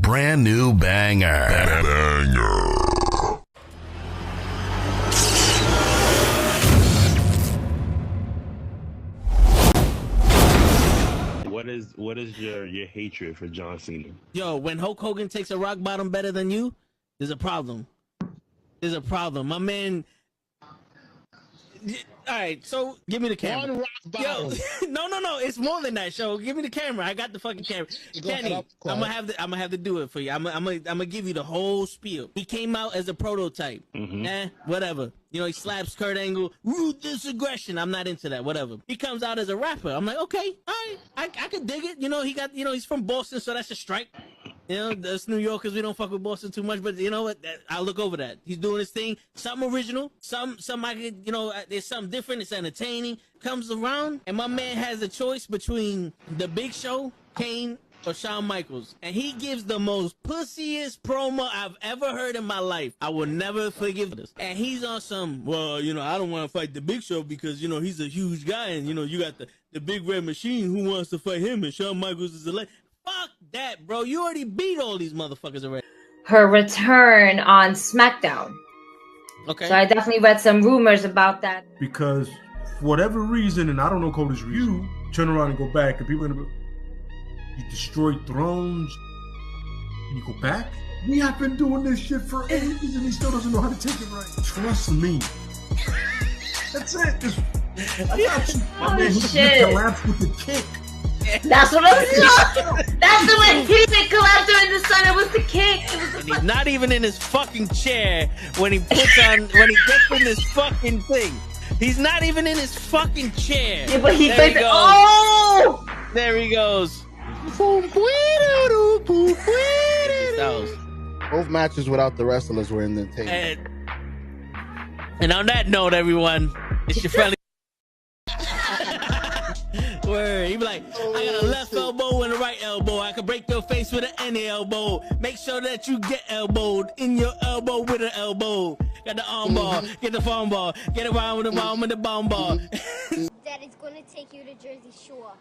brand new banger. What is your hatred for John Cena? Yo, when Hulk Hogan takes a rock bottom better than you, there's a problem. There's a problem. My man. All right, so give me the camera. One rock bottom. Yo, no, it's more than that. Show, give me the camera. I got the fucking camera. Kenny, I'm gonna have to do it for you. I'm gonna give you the whole spiel. He came out as a prototype. Whatever. You know, he slaps Kurt Angle. Ruthless aggression. I'm not into that. Whatever. He comes out as a rapper. I'm like, okay, all right, I could dig it. You know, he's from Boston, so that's a strike. You know, us New Yorkers, we don't fuck with Boston too much, but you know what? I'll look over that. He's doing his thing. Something original. Some I could, you know, there's something different. It's entertaining. Comes around, and my man has a choice between The Big Show, Kane, or Shawn Michaels. And he gives the most pussiest promo I've ever heard in my life. I will never forgive this. And he's on some, well, you know, I don't want to fight The Big Show because, you know, he's a huge guy, and, you know, you got the big red machine. Who wants to fight him? And Shawn Michaels is the legend. Fuck that, bro. You already beat all these motherfuckers already. Her return on SmackDown. Okay. So I definitely read some rumors about that. Because for whatever reason, and I don't know Cody's reason, you turn around and go back, and people are gonna be, you destroyed thrones, and you go back? We have been doing this shit for ages, and he still doesn't know how to take it right. Trust me. That's it. Just, I got you. My man, he collapsed with the kick. That's what I'm saying. That's the way he didn't collapse during the sun. It was the kick. It was and he's not even in his fucking chair when he gets in this fucking thing. He's not even in his fucking chair. Yeah, but he goes. Oh! There he goes. Both matches without the wrestlers were in the tape. And on that note, everyone, it's your friendly. Word. He be like, I got a left elbow and a right elbow. I can break your face with an any elbow. Make sure that you get elbowed in your elbow with an elbow. Got the arm ball, get the phone ball, get around with the arm with the bomb ball. Daddy's gonna take you to Jersey Shore.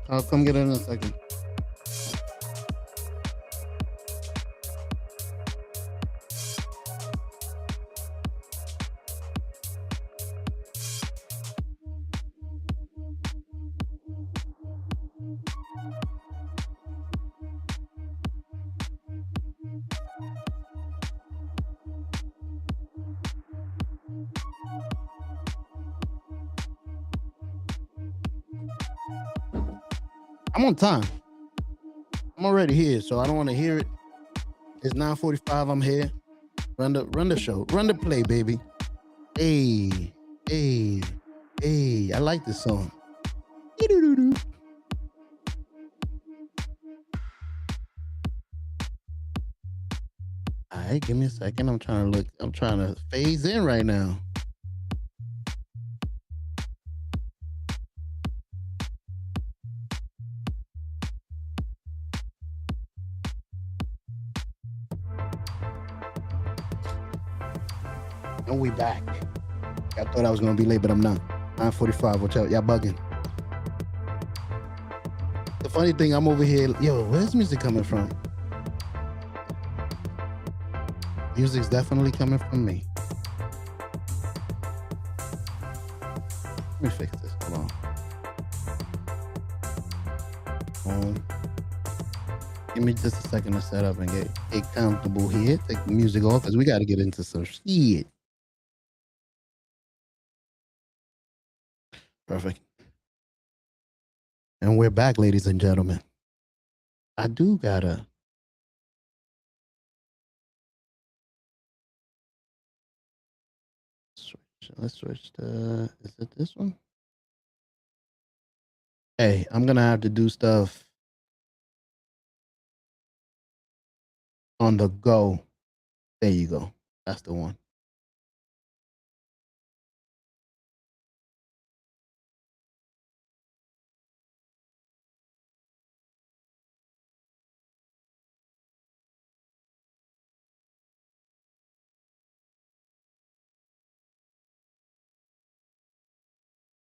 I'll come get it in a second. I'm on time. I'm already here, so I don't want to hear it. It's 9:45. I'm here. Run the show. Run the play, baby. Hey. I like this song. All right, give me a second. I'm trying to phase in right now. And we back. I thought I was gonna be late, but I'm not. 9:45. Watch out, y'all bugging. The funny thing, I'm over here. Yo, where's music coming from? Music's definitely coming from me. Let me fix this. Hold on. Give me just a second to set up and get comfortable here. Take the music off because we got to get into some shit. Perfect. And we're back, ladies and gentlemen. I do gotta. Let's switch to. Is it this one? Hey, I'm gonna have to do stuff on the go. There you go. That's the one.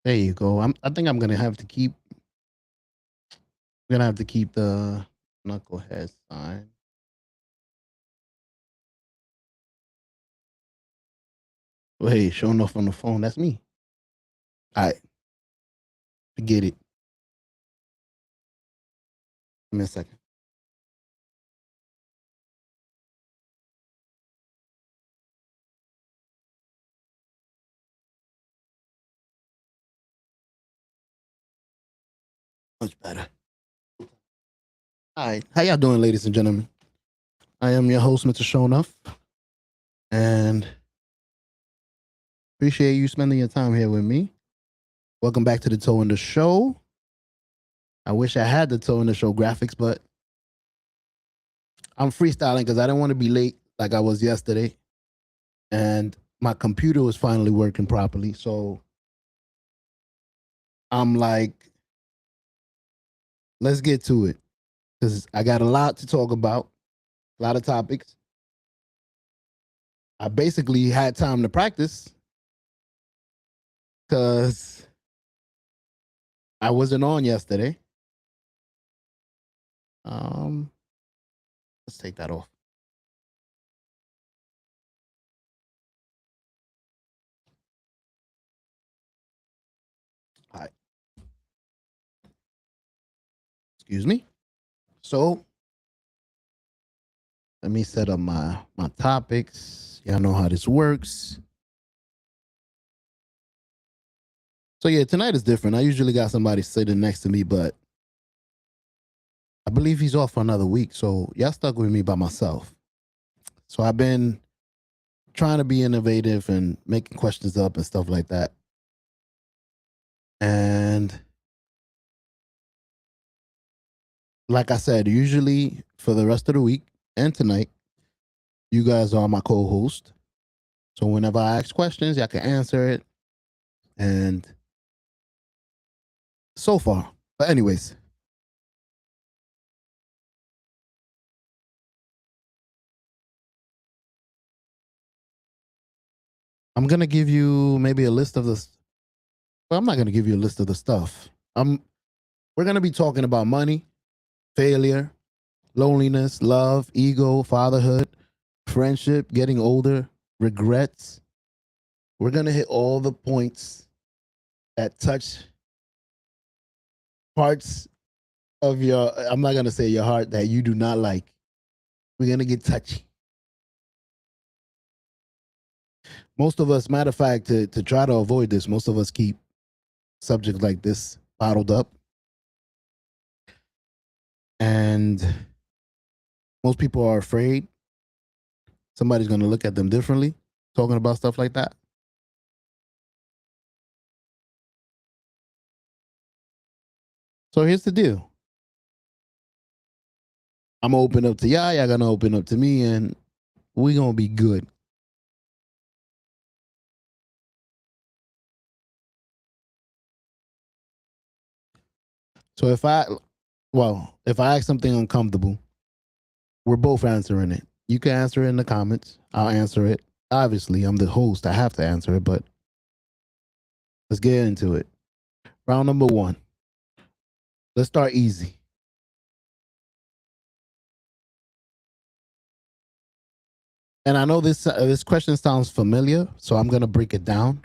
There you go. I think I'm gonna have to keep. I'm gonna have to keep the Nukkle Hedd sign. Wait, showing off on the phone. That's me. All right. Forget it. Give me a second. Much better. All right. How y'all doing, ladies and gentlemen? I am your host, Mr. Shonuff. And appreciate you spending your time here with me. Welcome back to the Toe in the Show. I wish I had the Toe in the Show graphics, but I'm freestyling because I didn't want to be late like I was yesterday. And my computer was finally working properly. So I'm like, let's get to it. Because I got a lot to talk about, a lot of topics. I basically had time to practice because I wasn't on yesterday. Let's take that off. All right. Excuse me. So let me set up my topics. Y'all know how this works. So yeah, tonight is different. I usually got somebody sitting next to me, but I believe he's off for another week. So y'all stuck with me by myself. So I've been trying to be innovative and making questions up and stuff like that. And like I said, usually for the rest of the week and tonight, you guys are my co-host. So whenever I ask questions, y'all can answer it. And so far. But anyways. I'm going to give you maybe a list of the... Well, I'm not going to give you a list of the stuff. We're going to be talking about money, failure, loneliness, love, ego, fatherhood, friendship, getting older, regrets. We're going to hit all the points that touch parts of your... I'm not going to say your heart that you do not like. We're going to get touchy. Most of us, matter of fact, to try to avoid this, most of us keep subjects like this bottled up. And most people are afraid somebody's going to look at them differently, talking about stuff like that. So here's the deal. I'm going to open up to y'all. Y'all going to open up to me, and we're going to be good. So if I ask something uncomfortable, we're both answering it. You can answer it in the comments. I'll answer it. Obviously, I'm the host. I have to answer it, but let's get into it. Round number 1. Let's start easy. And I know this question sounds familiar, so I'm going to break it down.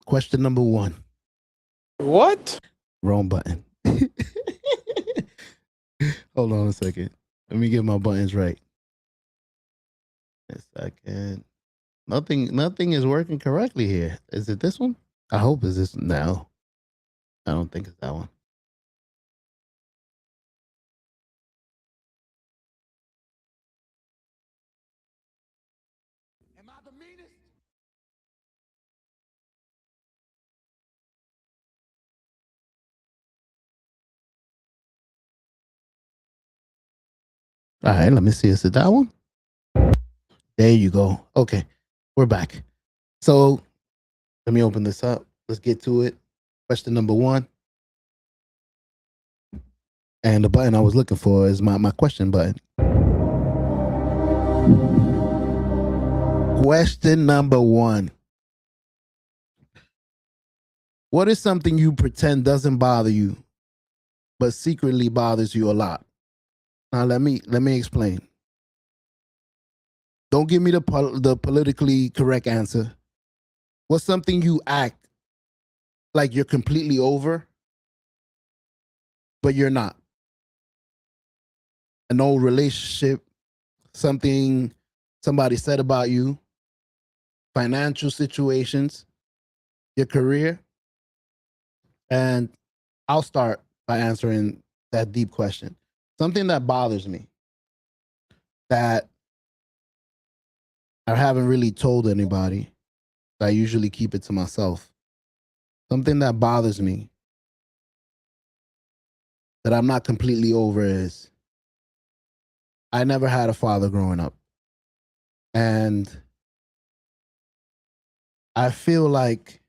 Question number 1. What? Wrong button. Hold on a second. Let me get my buttons right. A second. Nothing is working correctly here. Is it this one? I hope it's this one. No. I don't think it's that one. Am I the meanest? All right, let me see. Is it that one? There you go. Okay, we're back. So let me open this up. Let's get to it. Question number 1. And the button I was looking for is my question button. Question number 1. What is something you pretend doesn't bother you, but secretly bothers you a lot? Now let me explain. Don't give me the politically correct answer. What's something you act like you're completely over, but you're not? An old relationship, something somebody said about you, financial situations, your career. And I'll start by answering that deep question. Something that bothers me that I haven't really told anybody. I usually keep it to myself. Something that bothers me that I'm not completely over is I never had a father growing up. And I feel like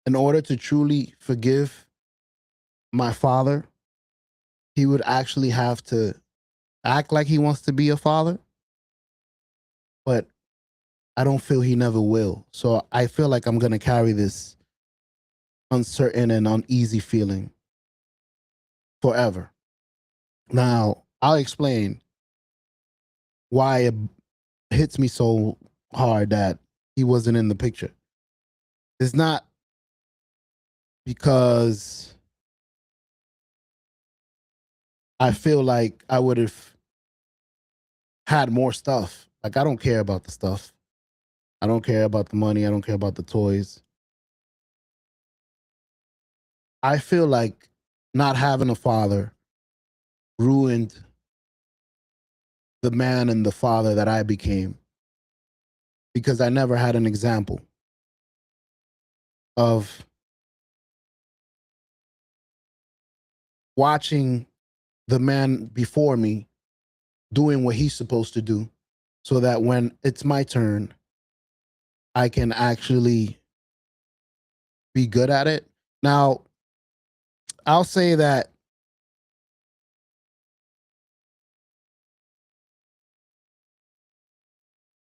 in order to truly forgive my father, he would actually have to act like he wants to be a father. But I don't feel he never will. So I feel like I'm going to carry this uncertain and uneasy feeling forever. Now, I'll explain why it hits me so hard that he wasn't in the picture. It's not because I feel like I would have had more stuff. Like, I don't care about the stuff. I don't care about the money. I don't care about the toys. I feel like not having a father ruined the man and the father that I became, because I never had an example of watching the man before me doing what he's supposed to do, so that when it's my turn, I can actually be good at it. Now, I'll say that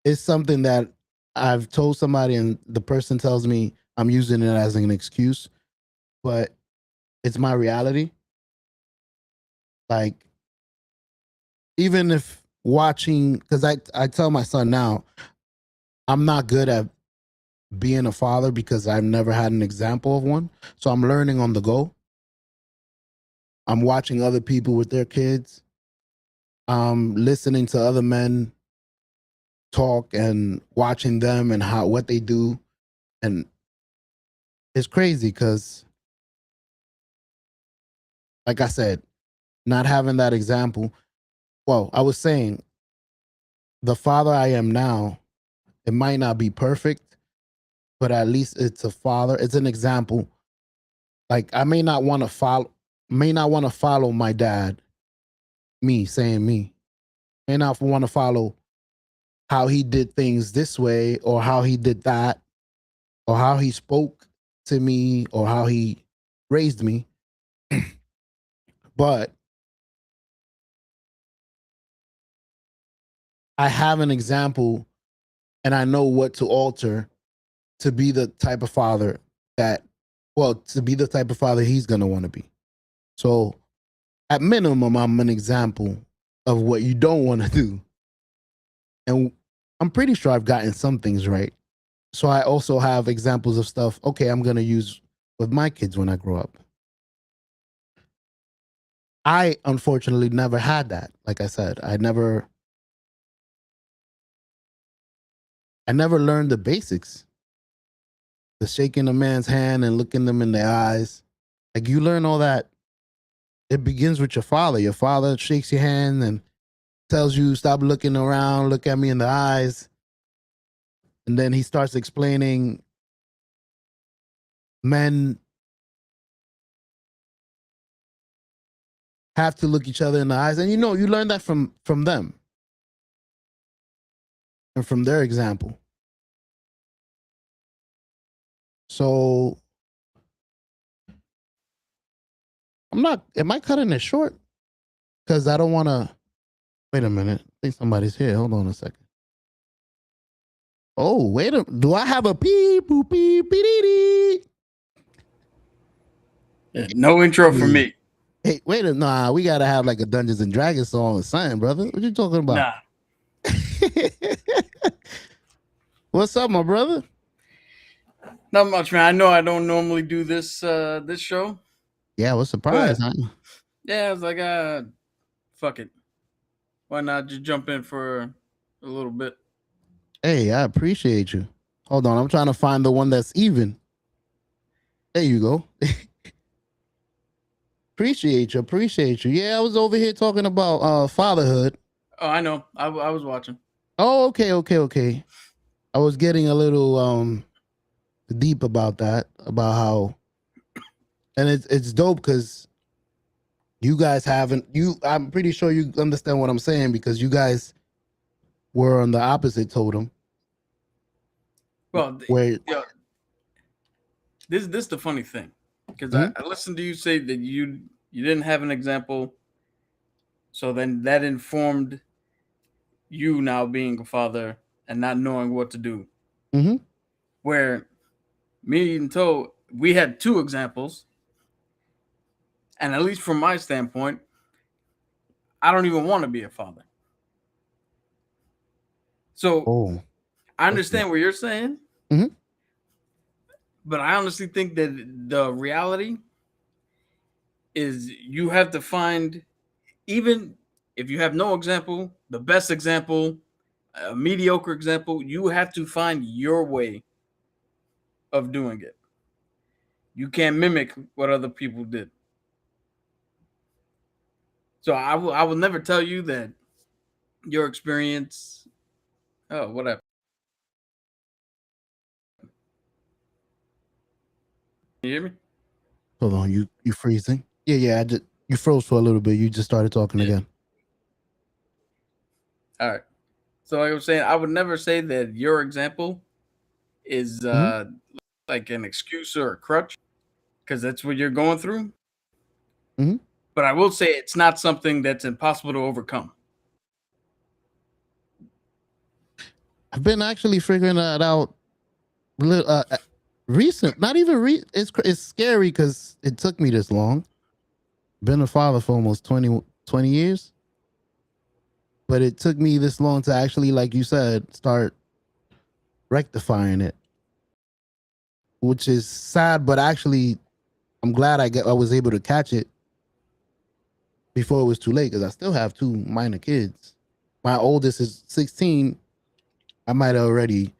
it's something that I've told somebody and the person tells me I'm using it as an excuse, but it's my reality. Like, even if watching, because I tell my son now, I'm not good at being a father because I've never had an example of one. So I'm learning on the go. I'm watching other people with their kids. I'm listening to other men talk and watching them and what they do. And it's crazy because, like I said, not having that example. Well, I was saying the father I am now, it might not be perfect, but at least it's a father. It's an example. Like I may not want to follow my dad, me saying me. May not want to follow how he did things this way or how he did that or how he spoke to me or how he raised me. But I have an example and I know what to alter to be the type of father to be the type of father he's going to want to be. So at minimum, I'm an example of what you don't want to do. And I'm pretty sure I've gotten some things right. So I also have examples of stuff, okay, I'm going to use with my kids when I grow up. I unfortunately never had that. Like I said, I never learned the basics. The shaking a man's hand and looking them in the eyes. Like you learn all that. It begins with your father. Your father shakes your hand and tells you, stop looking around, look at me in the eyes. And then he starts explaining men have to look each other in the eyes. And you learn that from them and from their example. So am I cutting it short? Because I don't want to, wait a minute. I think somebody's here. Hold on a second. Oh, do I have a beep, boop, beep, beep, No intro for me. Hey, nah, we got to have like a Dungeons and Dragons song or something, brother. What you talking about? Nah. What's up, my brother? Not much, man. I know I don't normally do this show. Yeah, I was surprised. Huh? Yeah, I was like, fuck it. Why not just jump in for a little bit? Hey, I appreciate you. Hold on, I'm trying to find the one that's even. There you go. Appreciate you. Yeah, I was over here talking about fatherhood. Oh, I know. I was watching. Oh, okay. I was getting a little deep about that, about how, and it's dope because you guys I'm pretty sure you understand what I'm saying because you guys were on the opposite totem. Well, where this is the funny thing because I listened to you say that you didn't have an example, so then that informed you now being a father and not knowing what to do. Mm-hmm. Where me and Toe, we had two examples, and at least from my standpoint, I don't even want to be a father. So I understand what you're saying, but I honestly think that the reality is you have to find, even if you have no example, the best example, a mediocre example, you have to find your way of doing it. You can't mimic what other people did. So I will never tell you that your experience. Oh, whatever. Can you hear me? Hold on, you freezing? Yeah. You froze for a little bit. You just started talking again. All right. So like I was saying, I would never say that your example is like an excuse or a crutch because that's what you're going through. Mm-hmm. But I will say it's not something that's impossible to overcome. I've been actually figuring that out recent. Not even it's scary because it took me this long. Been a father for almost 20 years. But it took me this long to actually, like you said, start rectifying it. Which is sad, but actually I'm glad I was able to catch it before it was too late, because I still have 2 minor kids. My oldest is 16. I might have already,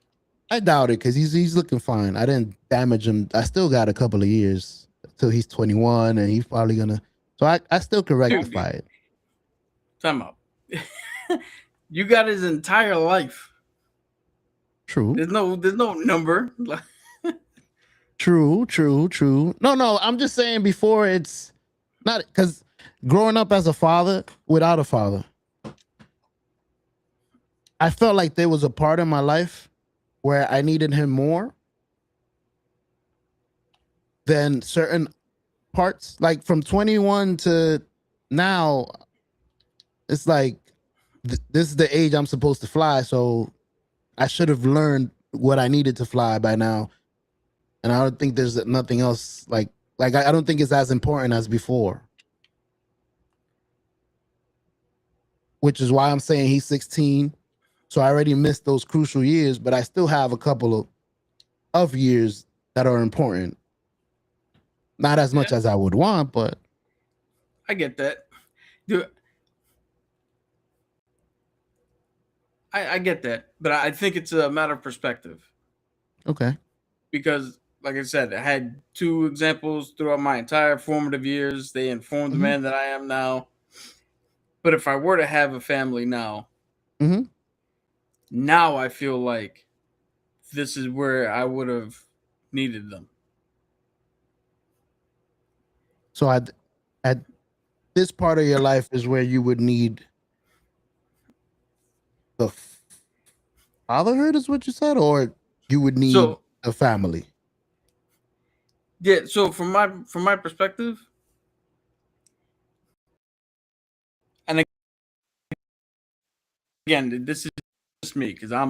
I doubt it, because he's looking fine. I didn't damage him. I still got a couple of years till he's 21, and he's probably gonna. So I still can rectify it. Time out. You got his entire life. True. There's no number. True. No. I'm just saying before it's not, because growing up as a father without a father, I felt like there was a part in my life where I needed him more than certain parts. Like from 21 to now, it's like this is the age I'm supposed to fly. So I should have learned what I needed to fly by now. And I don't think there's nothing else like I don't think it's as important as before. Which is why I'm saying he's 16. So I already missed those crucial years, but I still have a couple of years that are important. Not as much as I would want, but I get that. Dude, I get that, but I think it's a matter of perspective. Okay. Because, like I said, I had 2 examples throughout my entire formative years. They informed the man that I am now. But if I were to have a family now, now I feel like this is where I would have needed them. So at this part of your life is where you would need the fatherhood, is what you said, or you would need a family? Yeah. So from my perspective, and again, this is just me because I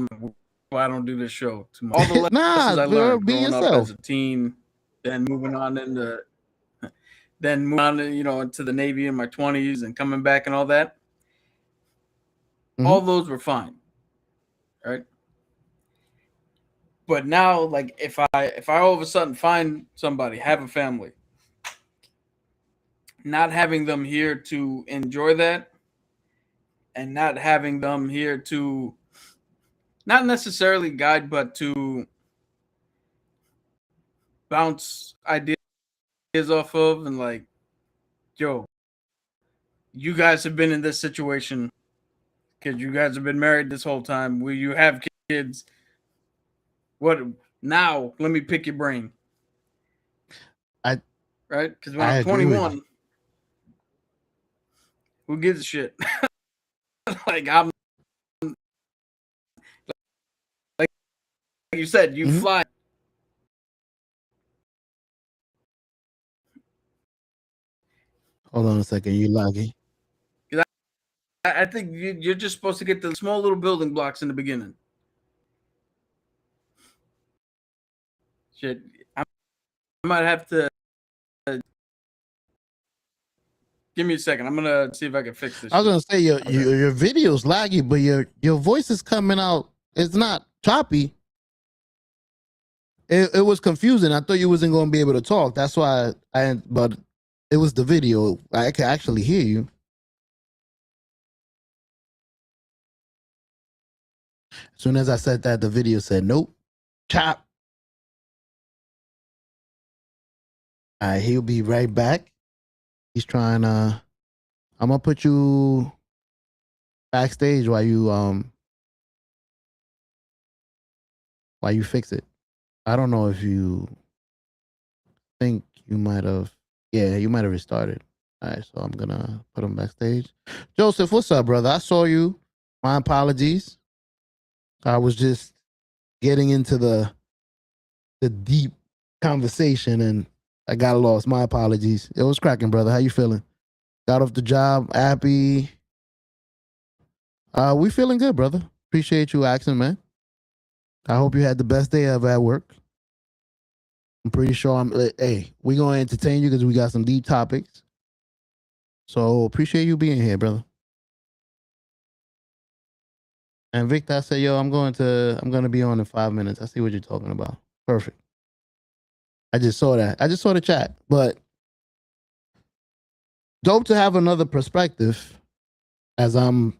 don't do this show too much. All the lessons I learned growing up as a teen, then moving on into the Navy in my 20s and coming back and all that. All those were fine, right? But now, like if I all of a sudden find somebody, have a family, not having them here to enjoy that, and not having them here to not necessarily guide, but to bounce ideas off of, and like, yo, you guys have been in this situation because you guys have been married this whole time. Will you have kids? What now? Let me pick your brain. Right? Because when I'm 21, who gives a shit? Like you said, you fly. Hold on a second, you laggy. I think you're just supposed to get the small little building blocks in the beginning. Shit, I might have to. Give me a second. I'm gonna see if I can fix this. I was gonna say your video's laggy, but your voice is coming out. It's not choppy. It was confusing. I thought you wasn't gonna be able to talk. That's why but it was the video. I can actually hear you. As soon as I said that, the video said nope, chop. All right, he'll be right back. He's trying to. I'm gonna put you backstage while you fix it. I don't know if you think you might have. Yeah, you might have restarted. All right, so I'm gonna put him backstage. Joseph, what's up, brother? I saw you. My apologies. I was just getting into the the deep conversation and I got lost. My apologies. It was cracking, brother. How you feeling? Got off the job, happy. We feeling good, brother. Appreciate you asking, man. I hope you had the best day ever at work. I'm pretty sure hey, we're going to entertain you because we got some deep topics. So appreciate you being here, brother. And Victor, I said, yo, I'm going to be on in 5 minutes. I see what you're talking about. Perfect. I just saw that. I just saw the chat. But dope to have another perspective as I'm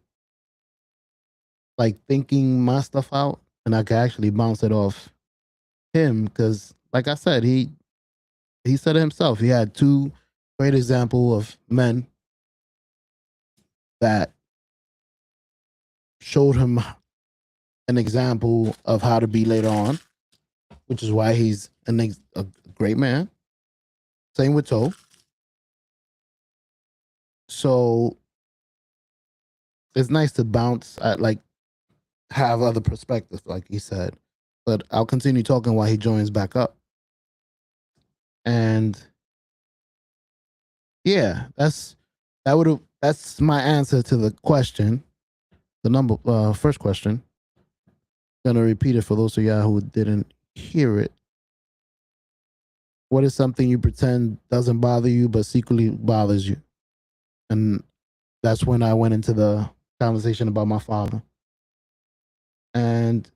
like thinking my stuff out and I can actually bounce it off him because like I said, he said it himself. He had two great examples of men that showed him an example of how to be later on, which is why he's a great man. Same with Toe. So it's nice to bounce at like have other perspectives, like he said. But I'll continue talking while he joins back up. And yeah, that's my answer to the question. The first question. Gonna repeat it for those of y'all who didn't hear it. What is something you pretend doesn't bother you but secretly bothers you? And that's when I went into the conversation about my father. And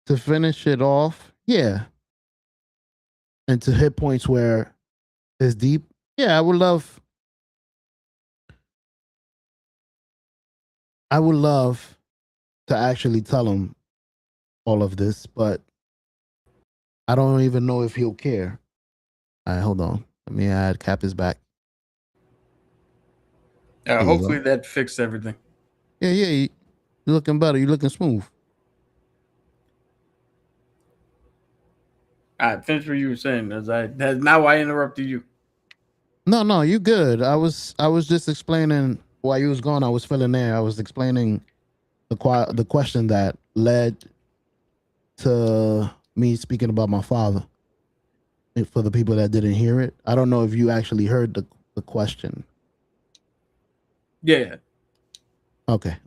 to finish it off, yeah. And to hit points where it's deep, yeah, I would love to actually tell him all of this, but I don't even know if he'll care. All right, hold on. Let me add Cap is back. Hopefully that fixed everything. Yeah, you're looking better. You're looking smooth. All right, finish what you were saying. Now I interrupted you. No, you good. I was just explaining while you was gone. I was filling there. I was explaining the question that led to me speaking about my father. For the people that didn't hear it, I don't know if you actually heard the question. Yeah. Okay.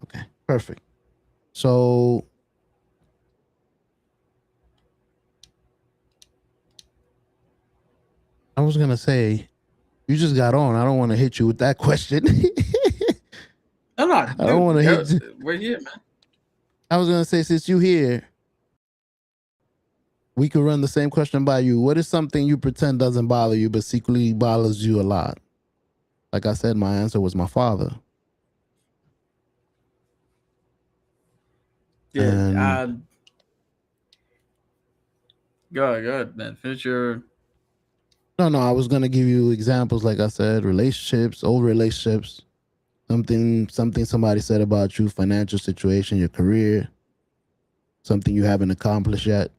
Perfect. So I was gonna say, you just got on. I don't want to hit you with that question. No, I don't want to hit you. We're here, man. I was gonna say, since you here, we could run the same question by you. What is something you pretend doesn't bother you but secretly bothers you a lot? Like I said, my answer was my father. Yeah. Go ahead, man. Finish your. No, I was gonna give you examples, like I said, relationships, old relationships, something somebody said about you, financial situation, your career, something you haven't accomplished yet.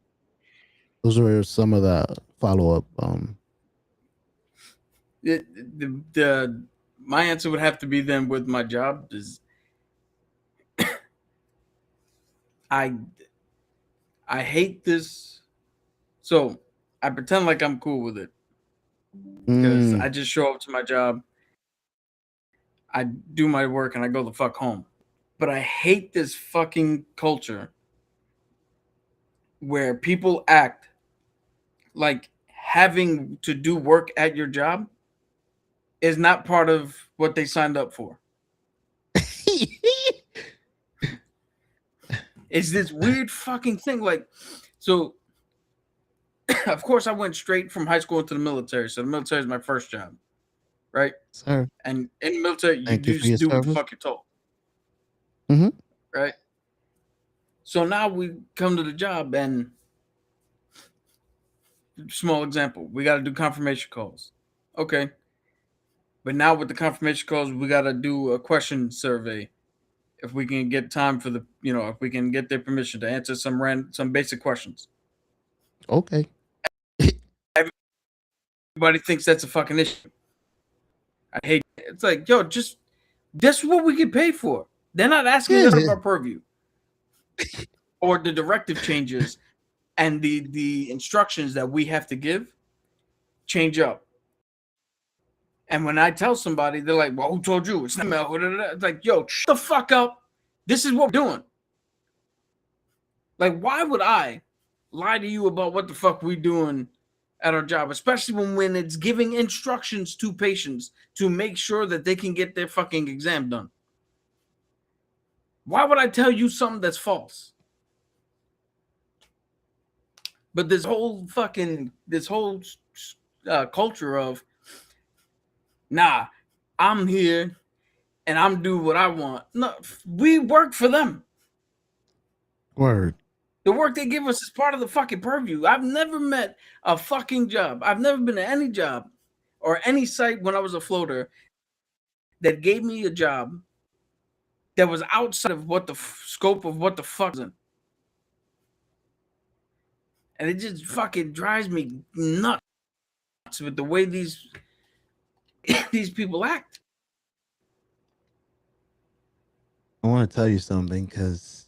Those were some of the follow-up. My answer would have to be then with my job is I hate this. So I pretend like I'm cool with it because I just show up to my job, I do my work, and I go the fuck home. But I hate this fucking culture where people act like having to do work at your job is not part of what they signed up for. It's this weird fucking thing. Like, so of course I went straight from high school into the military. So the military is my first job, right? Sir. And in the military, you just do what the fuck you're told. Mm-hmm. Right? So now we come to the job and small example, we got to do confirmation calls. Okay. But now with the confirmation calls, we got to do a question survey. If we can get time for if we can get their permission to answer some basic questions. Okay. Everybody thinks that's a fucking issue. I hate it. It's like, yo, just that's what we get paid for. They're not asking us about purview. Or the directive changes. and the instructions that we have to give change up. And when I tell somebody, they're like, well, who told you? It's not me. It's like, yo, shut the fuck up. This is what we're doing. Like, why would I lie to you about what the fuck we doing at our job, especially when it's giving instructions to patients to make sure that they can get their fucking exam done? Why would I tell you something that's false? But this whole culture of, nah, I'm here and I'm doing what I want. No, we work for them. Word. The work they give us is part of the fucking purview. I've never met a fucking job. I've never been to any job or any site when I was a floater that gave me a job that was outside of what the scope of what the fuck is in. And it just fucking drives me nuts with the way these people act. I want to tell you something because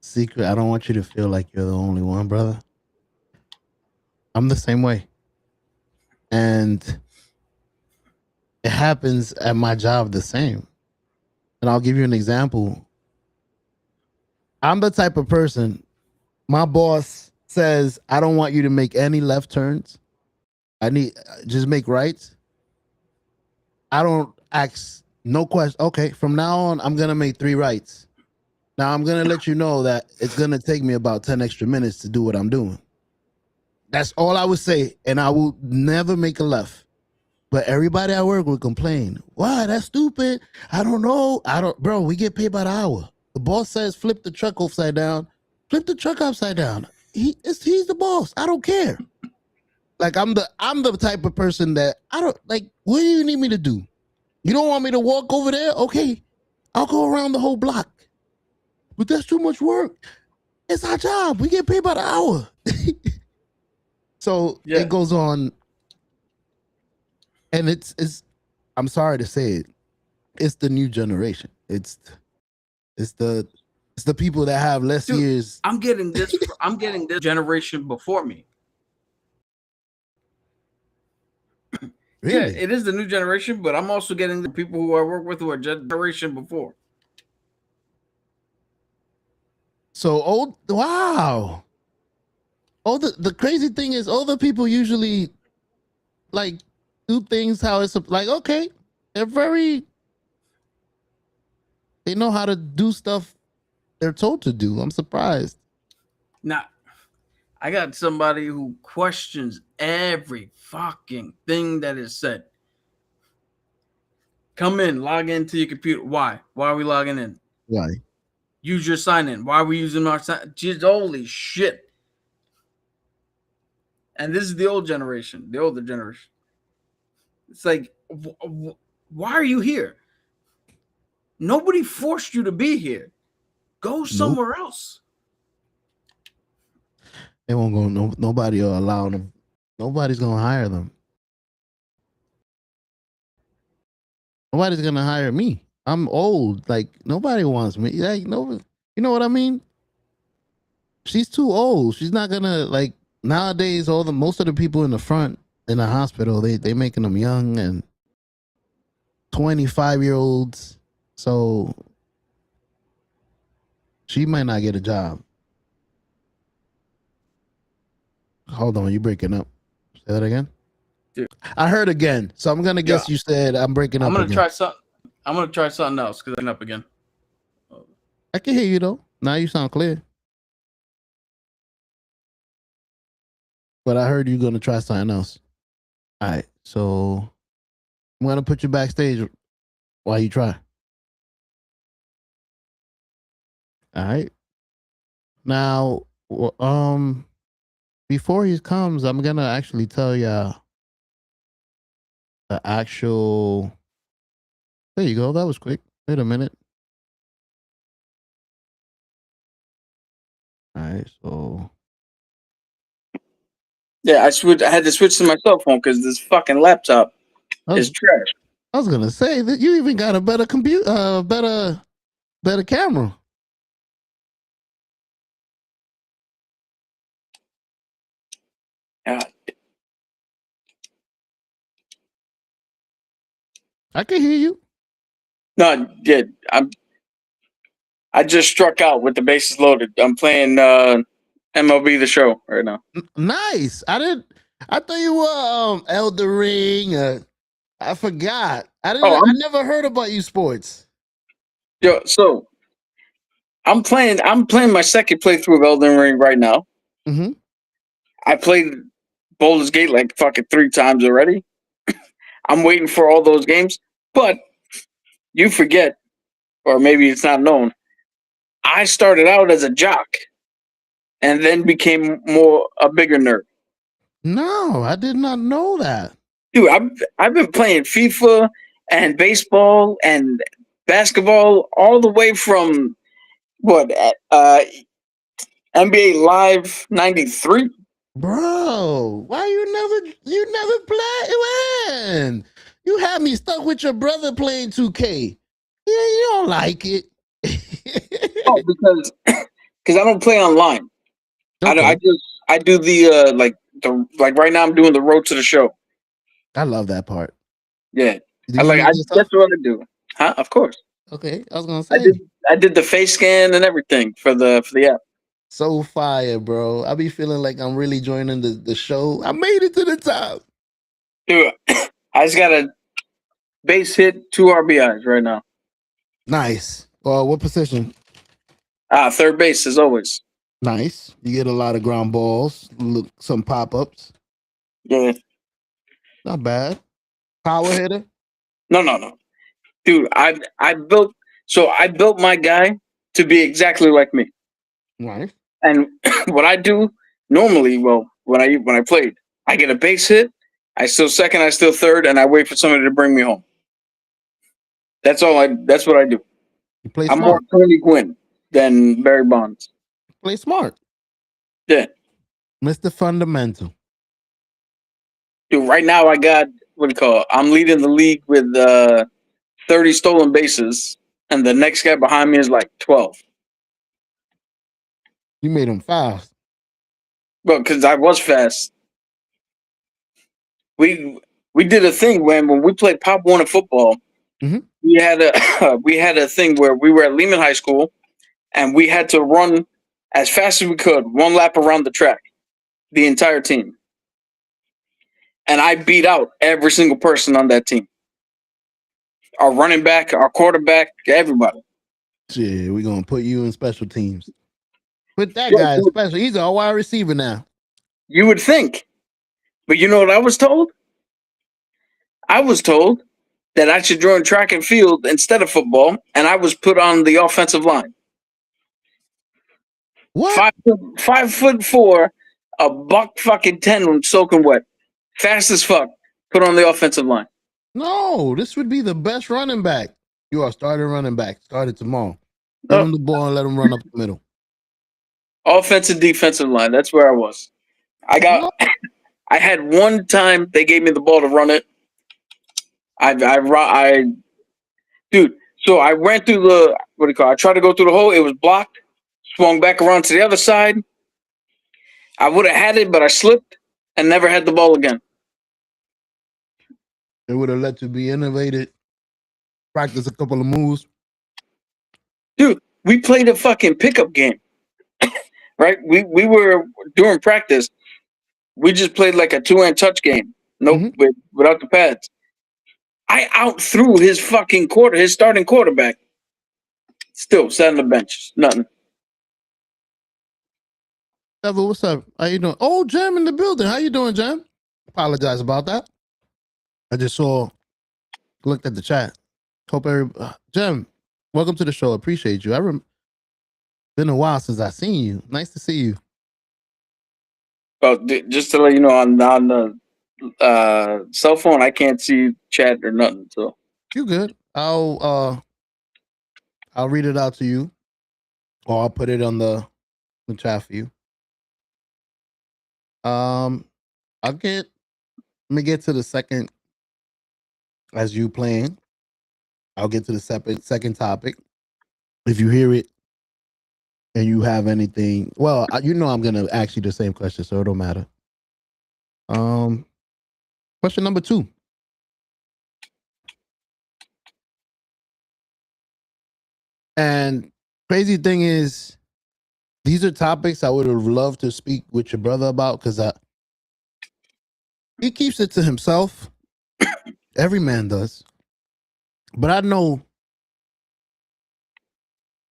secret, I don't want you to feel like you're the only one, brother. I'm the same way. And it happens at my job the same. And I'll give you an example. I'm the type of person, my boss says, I don't want you to make any left turns. I need just make rights. I don't ask no question. Okay, from now on, I'm going to make 3 rights. Now, I'm going to let you know that it's going to take me about 10 extra minutes to do what I'm doing. That's all I would say. And I will never make a left. But everybody at work would complain. Why? That's stupid. I don't know. Bro, we get paid by the hour. The boss says flip the truck upside down. Flip the truck upside down. He's the boss. I don't care. Like I'm the type of person that I don't like. What do you need me to do? You don't want me to walk over there? Okay, I'll go around the whole block. But that's too much work. It's our job. We get paid by the hour. So It goes on. And it's I'm sorry to say it. It's the new generation. It's the people that have less years. I'm getting this generation before me. Really? Yeah, it is the new generation, but I'm also getting the people who I work with who are generation before. So old, wow. The crazy thing is older people usually like do things how it's like, okay, they know how to do stuff they're told to do. I'm surprised. Now, I got somebody who questions every fucking thing that is said. Come in, log into your computer. Why? Why are we logging in? Why? Use your sign in. Why are we using our sign? Just holy shit. And this is the old generation, the older generation. It's like, why are you here? Nobody forced you to be here. Go somewhere else. They won't go. Nobody will allow them. Nobody's gonna hire them. Nobody's gonna hire me. I'm old. Like nobody wants me. Like no, you know what I mean? She's too old. She's not gonna like nowadays. Most of the people in the front in the hospital, they making them young and 25-year-olds. So she might not get a job. Hold on, you breaking up. Say that again? Dude. I heard again. So I'm gonna guess you said I'm breaking up. I'm gonna again. try something. I'm gonna try something else because I'm up again. I can hear you though. Now you sound clear. But I heard you're gonna try something else. All right, so I'm gonna put you backstage while you try. All right. Now, before he comes, I'm gonna actually tell y'all the actual. There you go. That was quick. Wait a minute. All right, so yeah, I had to switch to my cell phone because this fucking laptop is trash. I was gonna say that you even got a better computer, better camera. I can hear you. No, yeah, I just struck out with the bases loaded. I'm playing MLB The Show right now. Nice. I thought you were Elder Ring. I forgot. I never heard about you sports. Yo, so I'm playing my second playthrough of Elden Ring right now. Mm-hmm. I played Baldur's Gate like fucking 3 times already. I'm waiting for all those games, but you forget, or maybe it's not known. I started out as a jock, and then became a bigger nerd. No, I did not know that. Dude, I've been playing FIFA and baseball and basketball all the way from NBA Live '93. Bro, why you never play when? You had me stuck with your brother playing 2K. Yeah, you don't like it. Oh, because I don't play online. Okay. I do the like right now I'm doing the road to the show. I love that part. Yeah. That's what I do. Huh? Of course. Okay, I was gonna say I did the face scan and everything for the app. So fire, bro. I be feeling like I'm really joining the show. I made it to the top. Dude, I just got a base hit, 2 RBIs right now. Nice. What position? Third base as always. Nice. You get a lot of ground balls, some pop-ups. Yeah. Not bad. Power hitter? No. Dude, I built my guy to be exactly like me. Nice. And what I do normally, when I played, I get a base hit, I steal second, I steal third, and I wait for somebody to bring me home. That's what I do. You play I'm smart. more Tony Gwynn than Barry Bonds. Play smart. Yeah. Mr. Fundamental. Dude, right now I got I'm leading the league with 30 stolen bases, and the next guy behind me is like 12. You made him fast. Well, because I was fast. We did a thing when we played Pop Warner football. Mm-hmm. We had a thing where we were at Lehman High School, and we had to run as fast as we could, 1 lap around the track, the entire team. And I beat out every single person on that team. Our running back, our quarterback, everybody. Shit, we're gonna put you in special teams. Put that guy in special. He's a wide receiver now. You would think. But you know what I was told? I was told that I should join track and field instead of football, and I was put on the offensive line. What? 5'4", $110 soaking wet, fast as fuck. Put on the offensive line. No, this would be the best running back. You are starting running back. Started tomorrow. Give him the ball and let him run up the middle. Offensive, defensive line. That's where I was. I had one time they gave me the ball to run it. Dude. So I ran through the I tried to go through the hole. It was blocked. Swung back around to the other side. I would have had it, but I slipped and never had the ball again. It would have let you be innovated. Practice a couple of moves. Dude, we played a fucking pickup game. Right? We were during practice. We just played like a 2-hand touch game. Nope, without the pads. I outthrew his starting quarterback. Still sat on the bench. Nothing. Devil, what's up? How you doing? Oh, Jam in the building. How you doing, Jam? Apologize about that. I just looked at the chat. Hope Jam, welcome to the show. Appreciate you. Been a while since I seen you. Nice to see you. Well, just to let you know, on the cell phone, I can't see chat or nothing. So you good? I'll read it out to you, or I'll put it on the chat for you. Let me get to the second. As you playing, I'll get to the second topic. If you hear it and you have anything, well, I'm gonna ask you the same question, so it don't matter. Question number 2. And crazy thing is, these are topics I would have loved to speak with your brother about because he keeps it to himself. Every man does. But I know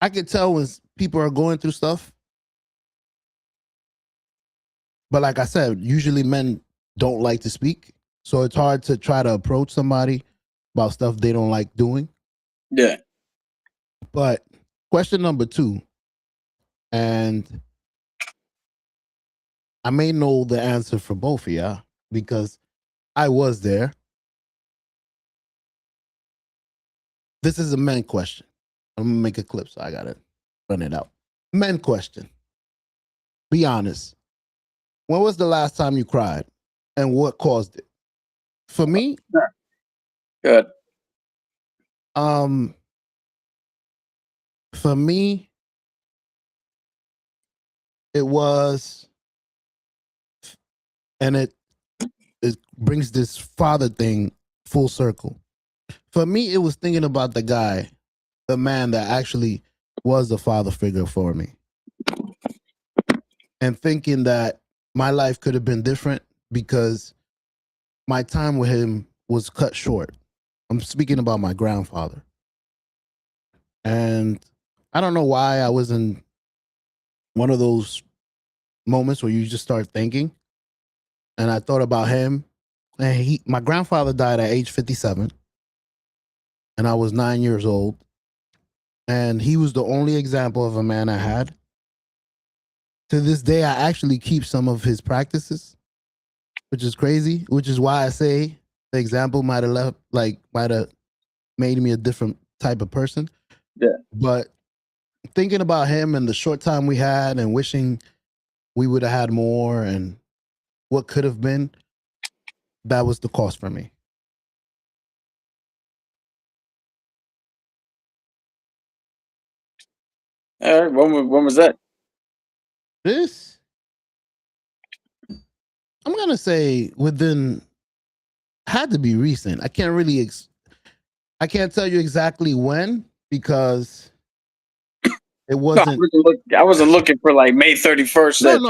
I can tell when people are going through stuff. But like I said, usually men don't like to speak. So it's hard to try to approach somebody about stuff they don't like doing. Yeah. But question number 2, and I may know the answer for both of y'all because I was there. This is a men question. I'm going to make a clip, so I got to run it out. Men question. Be honest. When was the last time you cried and what caused it? For me, good. For me, it was, and it brings this father thing full circle. For me, it was thinking about the guy, the man that actually was a father figure for me. And thinking that my life could have been different because my time with him was cut short. I'm speaking about my grandfather. And I don't know why I was in one of those moments where you just start thinking. And I thought about him. And my grandfather died at age 57. And I was 9 years old. And he was the only example of a man I had. To this day, I actually keep some of his practices, which is crazy, which is why I say the example might have made me a different type of person. Yeah. But thinking about him and the short time we had and wishing we would have had more and what could have been, that was the cost for me. All right. When was that? This, I'm going to say had to be recent. I can't really, I can't tell you exactly when because it wasn't. I wasn't looking for like May 31st. No.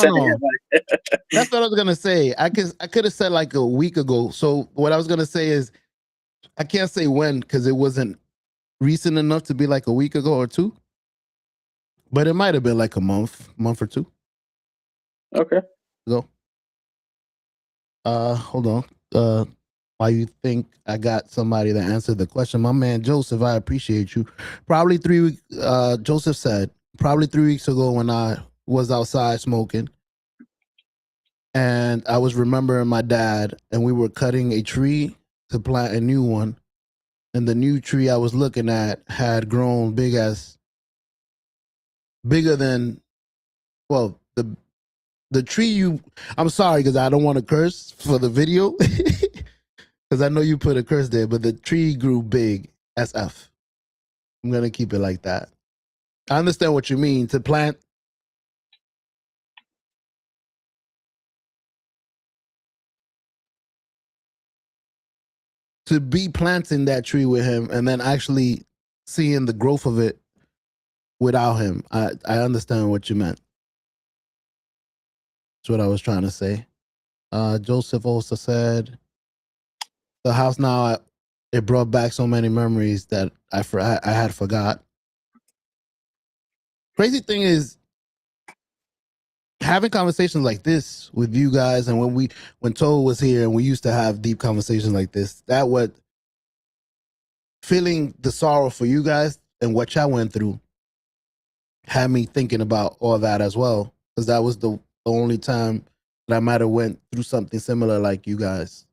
That's what I was going to say. I could have said like a week ago. So what I was going to say is I can't say when because it wasn't recent enough to be like a week ago or 2. But it might have been like a month or 2. Okay. Go. Hold on. While you think I got somebody that answered the question, my man Joseph, I appreciate you. Probably 3 weeks. Joseph said probably 3 weeks ago when I was outside smoking, and I was remembering my dad, and we were cutting a tree to plant a new one, and the new tree I was looking at had grown bigger than, well, the tree I'm sorry because I don't want to curse for the video because I know you put a curse there, but the tree grew big as F. I'm going to keep it like that. I understand what you mean to plant. To be planting that tree with him and then actually seeing the growth of it without him. I understand what you meant. That's what I was trying to say. Joseph also said, the house now, it brought back so many memories that I had forgot. Crazy thing is, having conversations like this with you guys, and when Toe was here and we used to have deep conversations like this, feeling the sorrow for you guys and what y'all went through had me thinking about all that as well, because that was the only time that I might have went through something similar like you guys.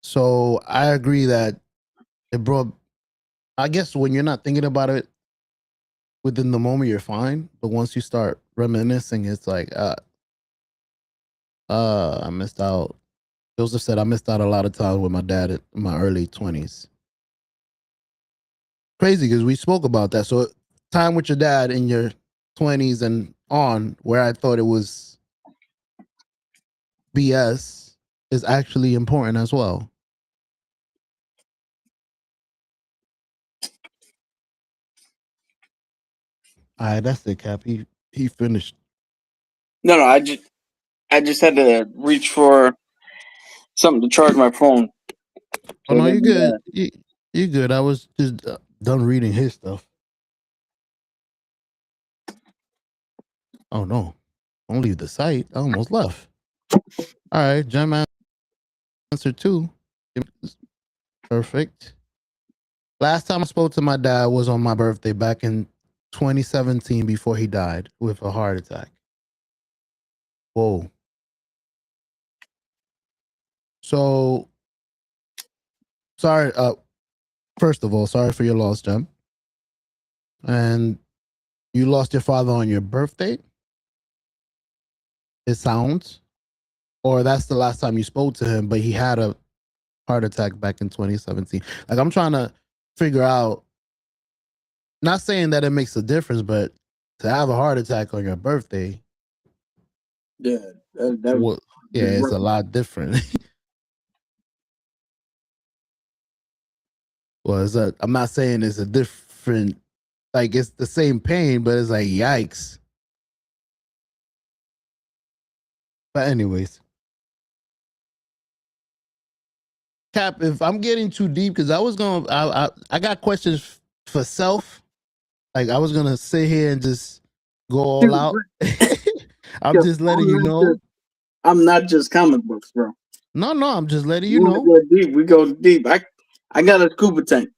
So I agree that it brought, I guess when you're not thinking about it within the moment, you're fine. But once you start reminiscing, it's like, I missed out. Joseph said, I missed out a lot of time with my dad in my early 20s. Crazy because we spoke about that. So time with your dad in your 20s and on, where I thought it was BS is actually important as well. All right, that's it, Cap. He finished. No, I just had to reach for something to charge my phone. Oh no, you're good. You're good. I was just done reading his stuff. Oh no, don't leave the site. I almost left. All right, Gem answer 2. Perfect. Last time I spoke to my dad was on my birthday back in 2017 before he died with a heart attack. Whoa. So, sorry. First of all, sorry for your loss, Gem. And you lost your father on your birthday? It sounds. Or that's the last time you spoke to him, but he had a heart attack back in 2017. Like, I'm trying to figure out, not saying that it makes a difference, but to have a heart attack on your birthday. Yeah. It's a lot different. Well, I'm not saying it's a different, like it's the same pain, but it's like, yikes. But anyways. Cap, if I'm getting too deep, because I got questions for self. Like I was going to sit here and just go all out. I'm just letting you know. I'm not just comic books, bro. No, I'm just letting you know. We go deep. I got a scuba tank.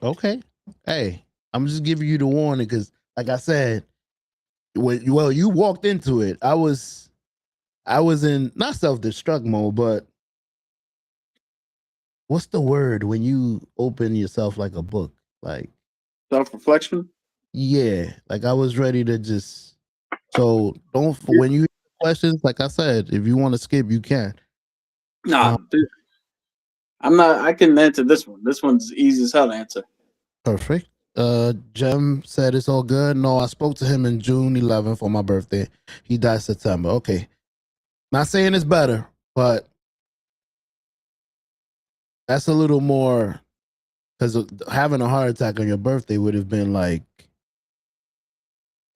Okay. Hey, I'm just giving you the warning because, like I said, you walked into it. I was in not self-destruct mode, but what's the word when you open yourself like a book? Like self-reflection? Yeah. Like I was ready to just, so when you questions, like I said, if you want to skip, you can. Nah, I'm not. I can answer this one. This one's easy as hell to answer. Perfect. Jem said it's all good. No, I spoke to him in June 11th on my birthday. He died September. Okay. Not saying it's better, but that's a little more, because having a heart attack on your birthday would have been like,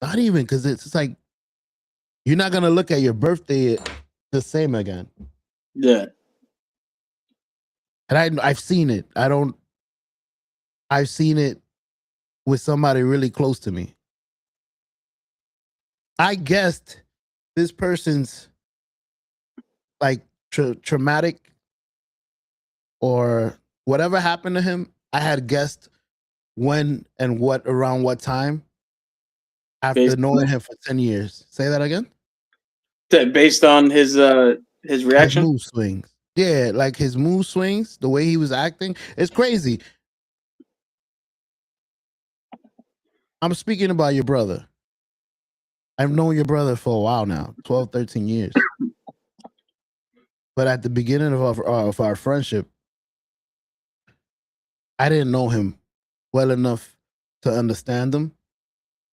not even, because it's like, you're not going to look at your birthday the same again. Yeah. And I've seen it. I've seen it with somebody really close to me. I guessed this person's like traumatic or whatever happened to him. I had guessed when and around what time after knowing him for 10 years. Say that again? Based on his reaction? His mood swings. Yeah, like his mood swings, the way he was acting. It's crazy. I'm speaking about your brother. I've known your brother for a while now, 12, 13 years. But at the beginning of our friendship, I didn't know him well enough to understand him,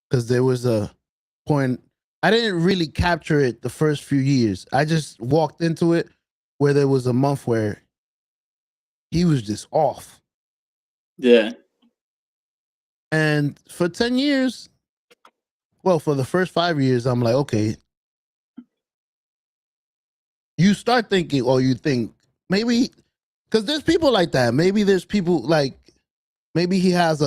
because there was a point, I didn't really capture it the first few years. I just walked into it where there was a month where he was just off. Yeah. And for 10 years, well, for the first 5 years, I'm like, okay. You start thinking, or you think, maybe, because there's people like that. Maybe there's people like, maybe he has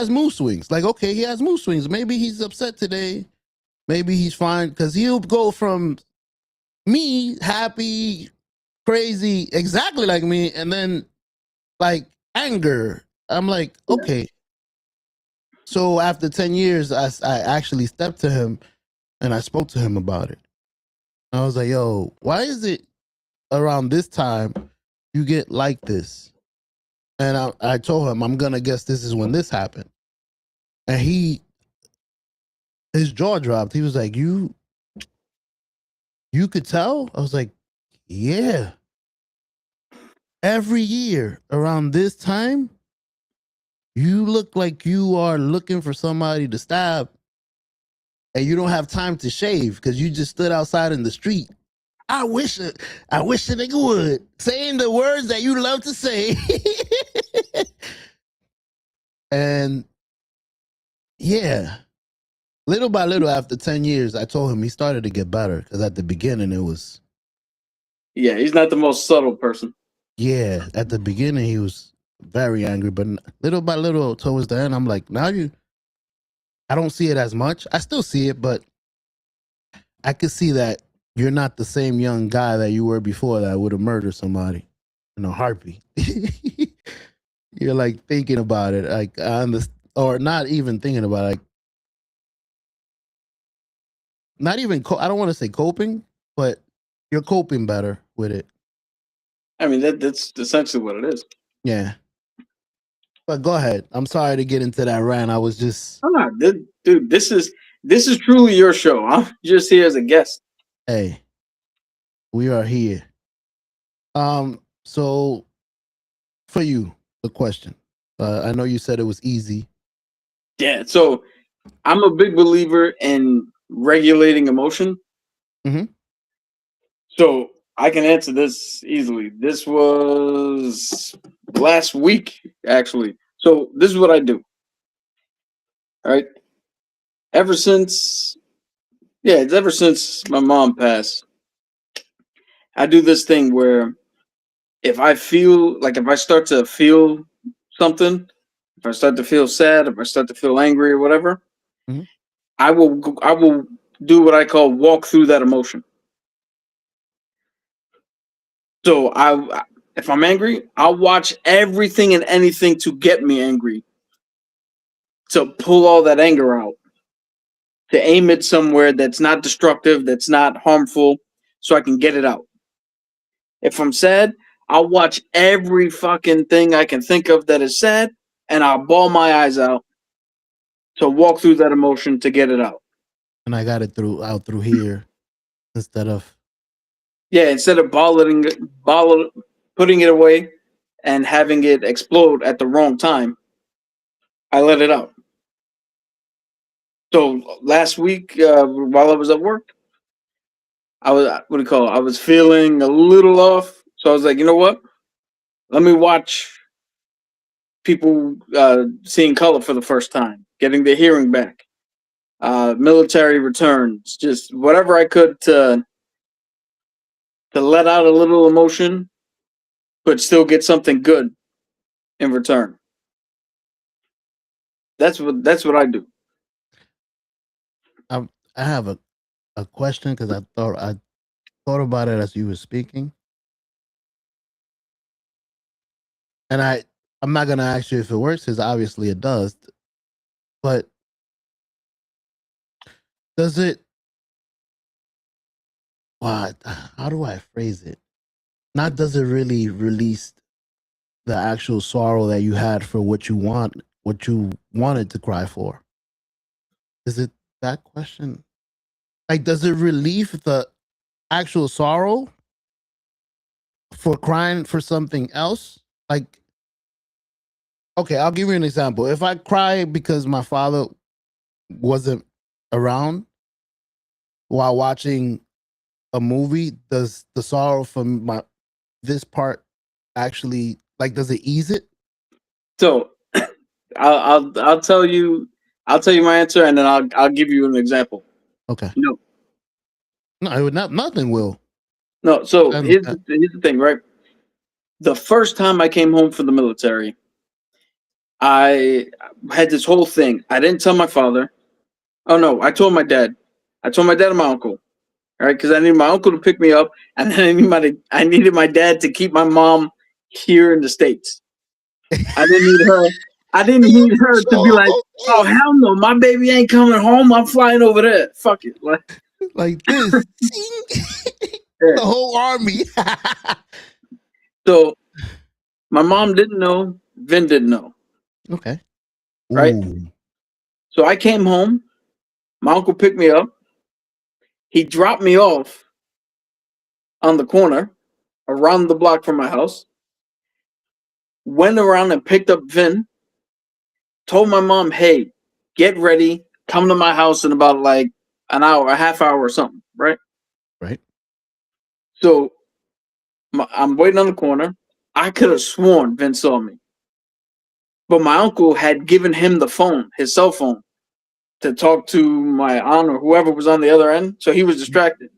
mood swings. Like, okay, he has mood swings. Maybe he's upset today. Maybe he's fine, because he'll go from me, happy, crazy, exactly like me, and then like anger. I'm like, okay. So after 10 years, I actually stepped to him and I spoke to him about it. I was like, yo, why is it around this time you get like this? And I told him, I'm going to guess this is when this happened. And his jaw dropped. He was like, you could tell? I was like, yeah. Every year around this time, you look like you are looking for somebody to stab. and you don't have time to shave because you just stood outside in the street. I wish a nigga would. Saying the words that you love to say. And yeah, little by little, after 10 years, I told him he started to get better because at the beginning it was. Yeah, he's not the most subtle person. Yeah, at the beginning he was very angry, but little by little towards the end, I'm like, I don't see it as much. I still see it, but I could see that you're not the same young guy that you were before that would have murdered somebody in a heartbeat. You're like thinking about it, like I understand, or not even thinking about it, like not even. I don't want to say coping, but you're coping better with it. I mean, that's essentially what it is. Yeah. But go ahead. I'm sorry to get into that rant. I was just. Dude, this is truly your show. I'm just here as a guest. Hey, we are here. So for you, the question. I know you said it was easy. Yeah. So I'm a big believer in regulating emotion. Mm-hmm. So I can answer this easily. This was last week, actually. So this is what I do. All right. It's ever since my mom passed, I do this thing where if I start to feel something, if I start to feel sad, if I start to feel angry or whatever, mm-hmm. I will do what I call walk through that emotion. So if I'm angry, I'll watch everything and anything to get me angry, to pull all that anger out, to aim it somewhere that's not destructive, that's not harmful, so I can get it out. If I'm sad, I'll watch every fucking thing I can think of that is sad, and I'll bawl my eyes out to walk through that emotion to get it out. And I got it out through here instead of putting it away and having it explode at the wrong time. I let it out. So last week, while I was at work, I was feeling a little off. So I was like, you know what? Let me watch people seeing color for the first time, getting their hearing back, military returns, just whatever I could to let out a little emotion, but still get something good in return. That's what I do. I have a question because I thought about it as you were speaking, and I'm not gonna ask you if it works because obviously it does, but does it? What? How do I phrase it? Not does it really release the actual sorrow that you had for what you wanted to cry for? Is it that question? Like, does it relieve the actual sorrow for crying for something else? Like, okay, I'll give you an example. If I cry because my father wasn't around while watching a movie, does the sorrow from this part actually, like, does it ease it? So I'll tell you my answer, and then I'll give you an example. Okay. No, it would not. Nothing will. No. So here's the thing, right? The first time I came home from the military, I had this whole thing. I didn't tell my father. Oh no, I told my dad. I told my dad and my uncle. All right, because I needed my uncle to pick me up, and then I needed my dad to keep my mom here in the States. I didn't need her to be like, oh hell no, my baby ain't coming home. I'm flying over there. Fuck it, like this. The whole army. So my mom didn't know. Vin didn't know. Okay. Right. Ooh. So I came home. My uncle picked me up. He dropped me off on the corner around the block from my house. Went around and picked up Vin. Told my mom, hey, get ready. Come to my house in about like an hour, a half hour or something, right? Right. So I'm waiting on the corner. I could have sworn Vince saw me. But my uncle had given him the phone, his cell phone, to talk to my aunt or whoever was on the other end. So he was distracted.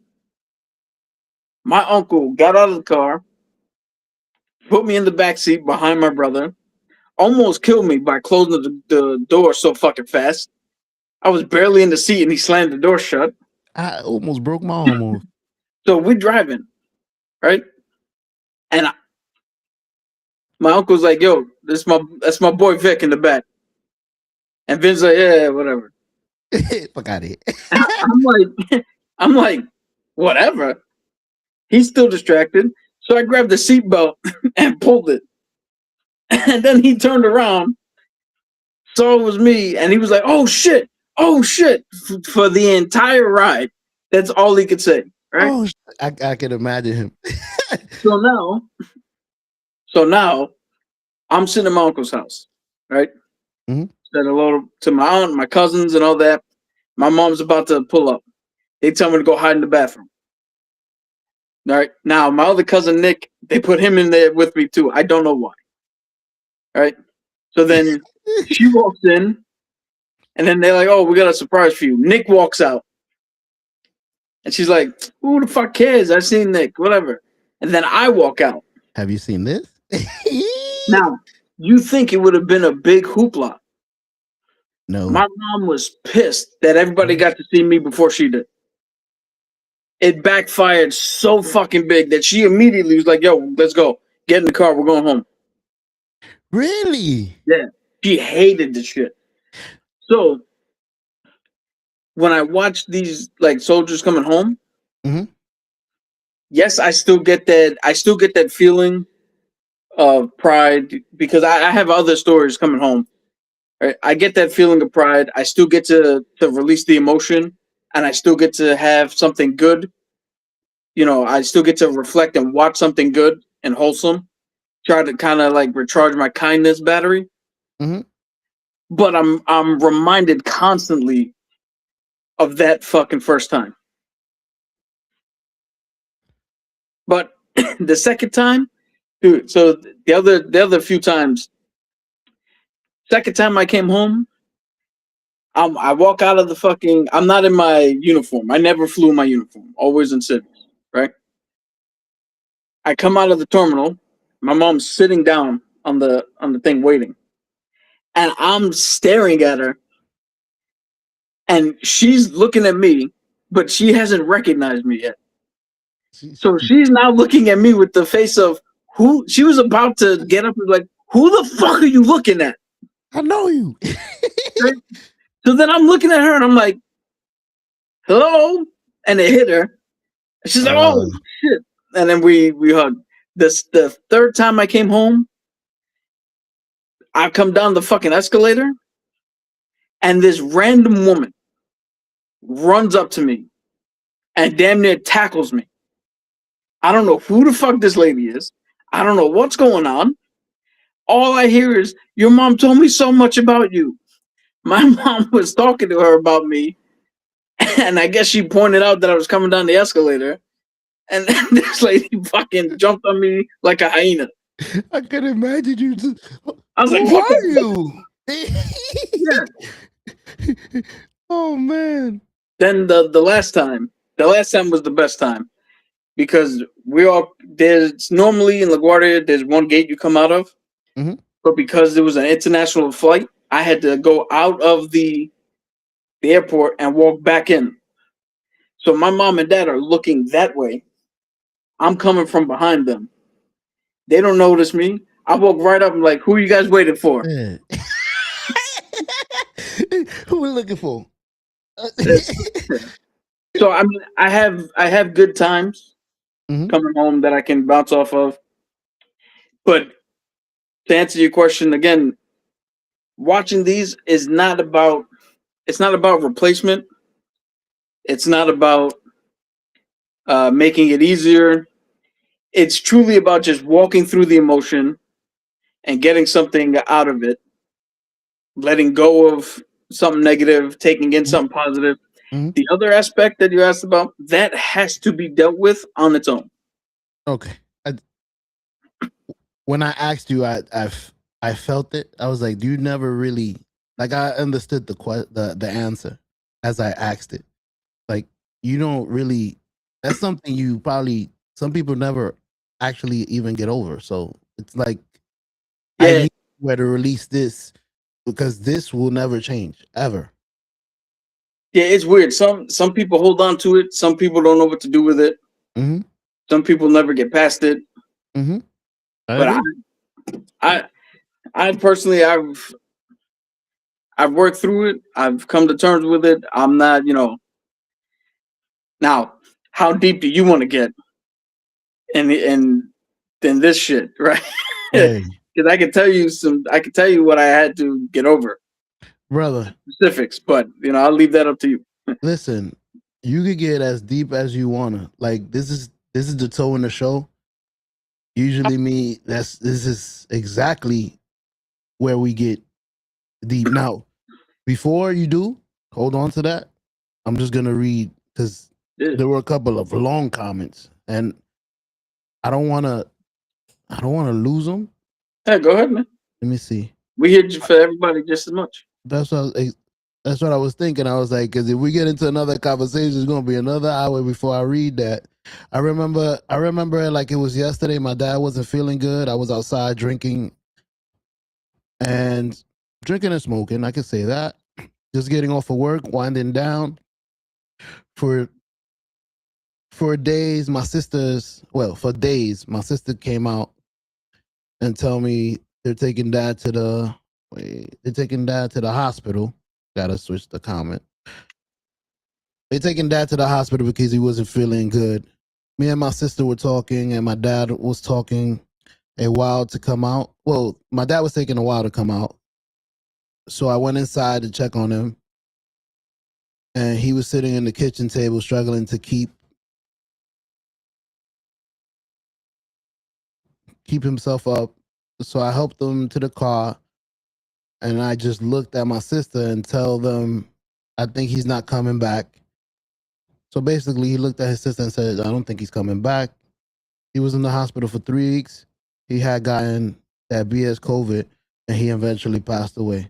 My uncle got out of the car, put me in the back seat behind my brother, almost killed me by closing the door so fucking fast. I was barely in the seat and he slammed the door shut. I almost broke my arm off. So we're driving, right? And my uncle's like, "Yo, that's my boy Vic in the back." And Vince's like, "Yeah, whatever." Fuck out of here. I'm like, whatever. He's still distracted. So I grabbed the seatbelt and pulled it. And then he turned around, saw it was me, and he was like, oh shit. For the entire ride. That's all he could say. Right? Oh, I can imagine him. So now I'm sitting at my uncle's house, right? Mm-hmm. Said hello to my aunt, my cousins, and all that. My mom's about to pull up. They tell me to go hide in the bathroom. All right. Now, my other cousin, Nick, they put him in there with me, too. I don't know why. All right. So then she walks in, and then they're like, oh, we got a surprise for you. Nick walks out. And she's like, who the fuck cares? I've seen Nick, whatever. And then I walk out. Have you seen this? Now, you think it would have been a big hoopla. No. My mom was pissed that everybody got to see me before she did. It backfired so fucking big that she immediately was like, yo, let's go. Get in the car. We're going home. Really? Yeah. She hated the shit. So when I watch these like soldiers coming home, mm-hmm. Yes, I still get that feeling of pride because I have other stories coming home. Right? I get that feeling of pride. I still get to release the emotion, and I still get to have something good. You know, I still get to reflect and watch something good and wholesome. Try to kind of like recharge my kindness battery. Mm-hmm. But I'm reminded constantly of that fucking first time. But the second time, dude. So the other few times. Second time I came home, I walk out of the fucking. I'm not in my uniform. I never flew in my uniform. Always in civils, right? I come out of the terminal. My mom's sitting down on the thing waiting, and I'm staring at her, and she's looking at me, but she hasn't recognized me yet. So she's now looking at me with the face of who. She was about to get up and be like, "Who the fuck are you looking at?" I know you. So then I'm looking at her and I'm like, hello? And it hit her. She's like, oh, shit. And then we hugged. The third time I came home, I come down the fucking escalator and this random woman runs up to me and damn near tackles me. I don't know who the fuck this lady is. I don't know what's going on. All I hear is, your mom told me so much about you. My mom was talking to her about me, and I guess she pointed out that I was coming down the escalator, and then this lady fucking jumped on me like a hyena. I could imagine you. I was like, who what are you? Yeah. Oh man. Then the last time was the best time because there's normally in LaGuardia there's one gate you come out of, mm-hmm. But because it was an international flight, I had to go out of the airport and walk back in. So my mom and dad are looking that way. I'm coming from behind them. They don't notice me. I walk right up and like, who are you guys waiting for? Yeah. Who we looking for? So I mean, I have good times mm-hmm. coming home that I can bounce off of. But to answer your question again, watching these is not about replacement. It's not about making it easier. It's truly about just walking through the emotion and getting something out of it, letting go of something negative, taking in something positive. Mhm. The other aspect that you asked about, that has to be dealt with on its own. Okay. When I asked you, I felt it. I was like, do you never really like? I understood the answer as I asked it. Like, you don't really. That's something you probably some people never actually even get over. So it's like I Yeah, need where to release this because this will never change ever. yeah, it's weird. Some people hold on to it. Some people don't know what to do with it. Mm-hmm. Some people never get past it. Mm-hmm. I But agree. I personally, I've worked through it. I've come to terms with it. I'm not, now, how deep do you want to get in this shit, right? Hey, Because I can tell you what I had to get over, brother, specifics, but I'll leave that up to you. listen. You could get as deep as you wanna. Like this is the toe in the show. Usually, this is exactly where we get deep. Now, before you do, hold on to that. I'm just gonna read because Yeah, there were a couple of long comments, and I don't wanna lose them. hey, go ahead, man. Let me see. We here for everybody just as much. That's that's what I was thinking. I was like, because if we get into another conversation, it's gonna be another hour before I read that. I remember like it was yesterday. My dad wasn't feeling good. I was outside drinking and smoking. I could say that. Just getting off of work, winding down. For days, for days, my sister came out and tell me they're taking dad to the hospital. Gotta switch the comment. They taking dad to the hospital because he wasn't feeling good. Me and my sister were talking, and my dad was talking a while to come out. Well, my dad was taking a while to come out, so I went inside to check on him, and he was sitting in the kitchen table, struggling to keep himself up. So I helped him to the car, and I just looked at my sister and tell them, I think he's not coming back. So basically, he looked at his sister and said, I don't think he's coming back. He was in the hospital for 3 weeks. He had gotten that BS COVID, and he eventually passed away.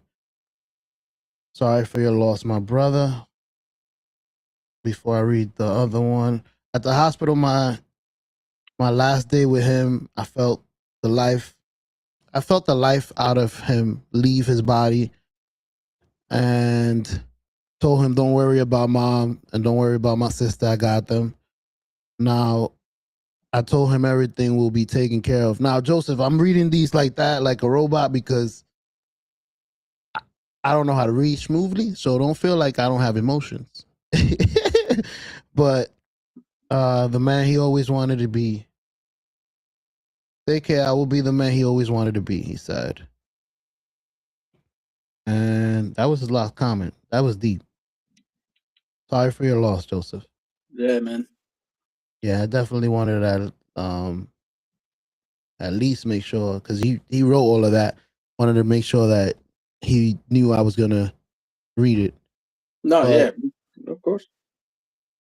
Sorry for your loss, my brother. Before I read the other one, at the hospital, my last day with him, I felt the life out of him leave his body, and told him, don't worry about mom and don't worry about my sister. I got them. Now, I told him everything will be taken care of. Now, Joseph, I'm reading these like that, like a robot, because I don't know how to read smoothly. So don't feel like I don't have emotions. But the man he always wanted to be. Take care, I will be the man he always wanted to be, he said. And that was his last comment. That was deep. Sorry for your loss, Joseph. Yeah, man. Yeah, I definitely wanted to at least make sure, because he wrote all of that. Wanted to make sure that he knew I was gonna read it. No, But, yeah, of course.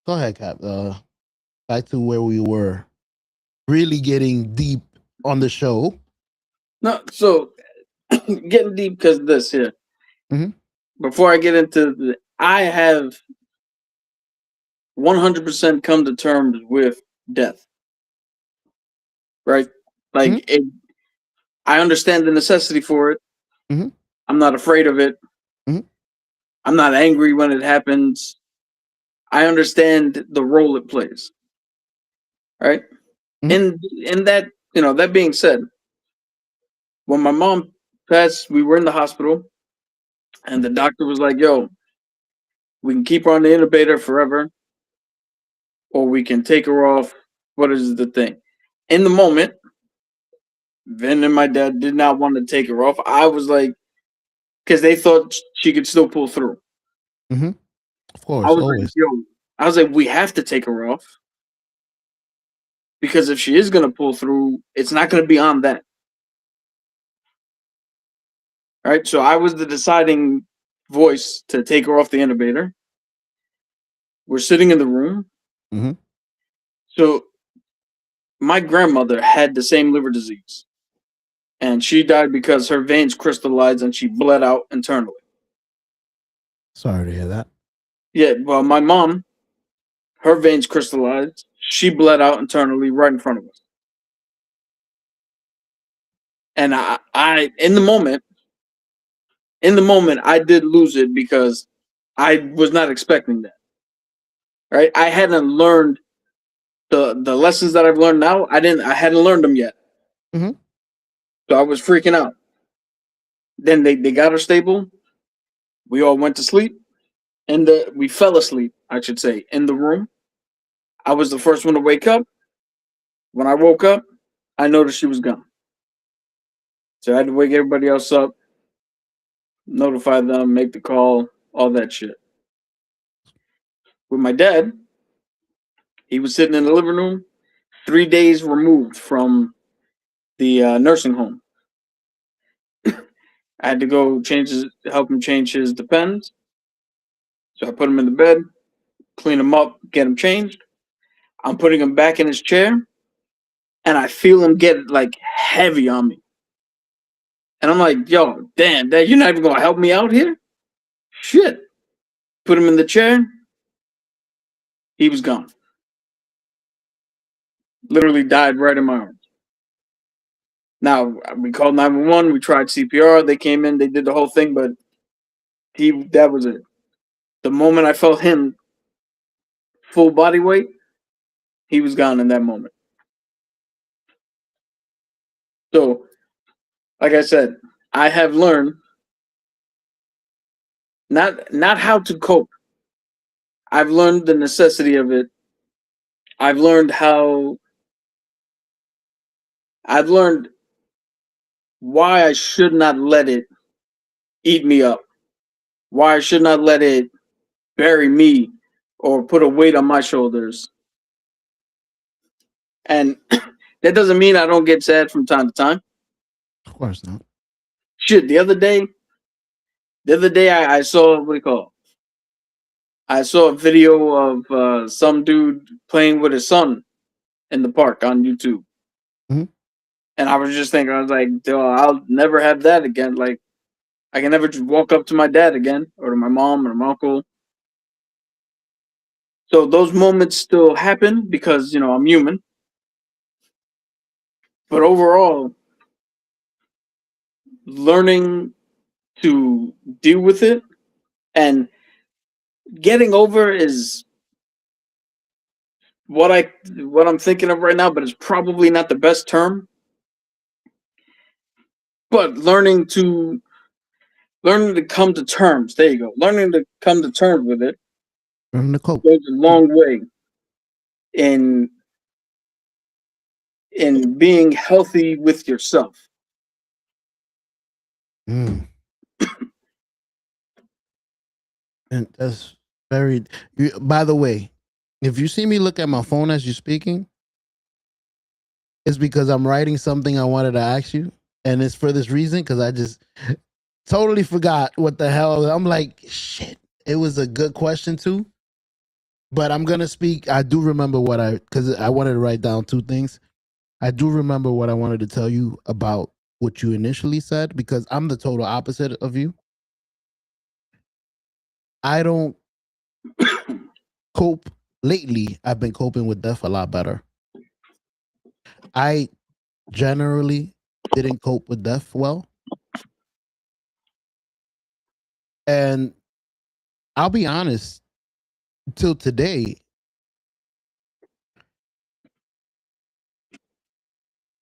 Go ahead, Cap. Back to where we were, really getting deep on the show. No, so getting deep because this here. Mhm. Before I get into I have 100% come to terms with death. Right? Like I understand the necessity for it. Mhm. I'm not afraid of it. Mhm. I'm not angry when it happens. I understand the role it plays. Right? Mhm. And that, that being said, when my mom passed, we were in the hospital and the doctor was like, yo, we can keep her on the incubator forever, or we can take her off. What is the thing? In the moment, Vin and my dad did not want to take her off. I was like, because they thought she could still pull through. Mhm. Of course, I was like, always. yo, we have to take her off. Because if she is going to pull through, it's not going to be on that. All right. So I was the deciding voice to take her off the incubator. We're sitting in the room. Mm-hmm. So my grandmother had the same liver disease, and she died because her veins crystallized and she bled out internally. Sorry to hear that. Yeah, well, my mom, her veins crystallized. She bled out internally right in front of us. And I in the moment, I did lose it because I was not expecting that. Right? I hadn't learned the lessons that I've learned now. I hadn't learned them yet. Mm-hmm. So I was freaking out. Then they got her stable. We all went to sleep. And we fell asleep, I should say, in the room. I was the first one to wake up. When I woke up, I noticed she was gone. So I had to wake everybody else up, notify them, make the call, all that shit. With my dad, he was sitting in the living room, 3 days removed from the nursing home. I had to go help him change his Depends. So I put him in the bed, clean him up, get him changed. I'm putting him back in his chair, and I feel him get like heavy on me. And I'm like, yo, damn, Dad, you're not even gonna help me out here? Shit. Put him in the chair. He was gone. Literally died right in my arms. Now, we called 911, we tried CPR, they came in, they did the whole thing, but that was it. The moment I felt him full body weight, he was gone in that moment. So, like I said, I have learned not how to cope. I've learned the necessity of it. I've learned why I should not let it eat me up. Why I should not let it bury me or put a weight on my shoulders. And that doesn't mean I don't get sad from time to time. Of course not. Shit, the other day I saw, what do you call it? I saw a video of some dude playing with his son in the park on YouTube. Mm-hmm. And I was just thinking, I was like, I'll never have that again. Like, I can never just walk up to my dad again, or to my mom or my uncle. So those moments still happen because, I'm human. But overall, learning to deal with it and getting over is what I'm thinking of right now, but it's probably not the best term. But learning to come to terms. There you go. Learning to come to terms with it Learning to cope goes a long way in being healthy with yourself. And that's by the way, if you see me look at my phone as you're speaking, it's because I'm writing something I wanted to ask you. And it's for this reason, because I just totally forgot what the hell. I'm like, shit, it was a good question too. But I'm going to speak. I do remember because I wanted to write down two things. I do remember what I wanted to tell you about what you initially said, because I'm the total opposite of you. I don't cope. Lately, I've been coping with death a lot better. I generally didn't cope with death well. And I'll be honest, till today,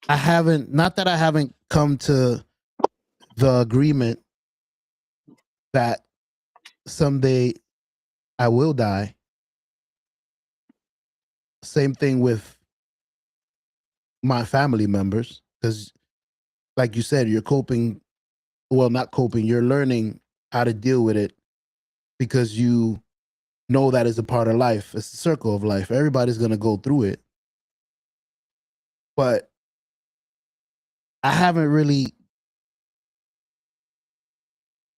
not that I haven't come to the agreement that someday I will die. Same thing with my family members, because like you said, you're coping, well, not coping, you're learning how to deal with it because you know that is a part of life. It's the circle of life. Everybody's going to go through it. But I haven't really,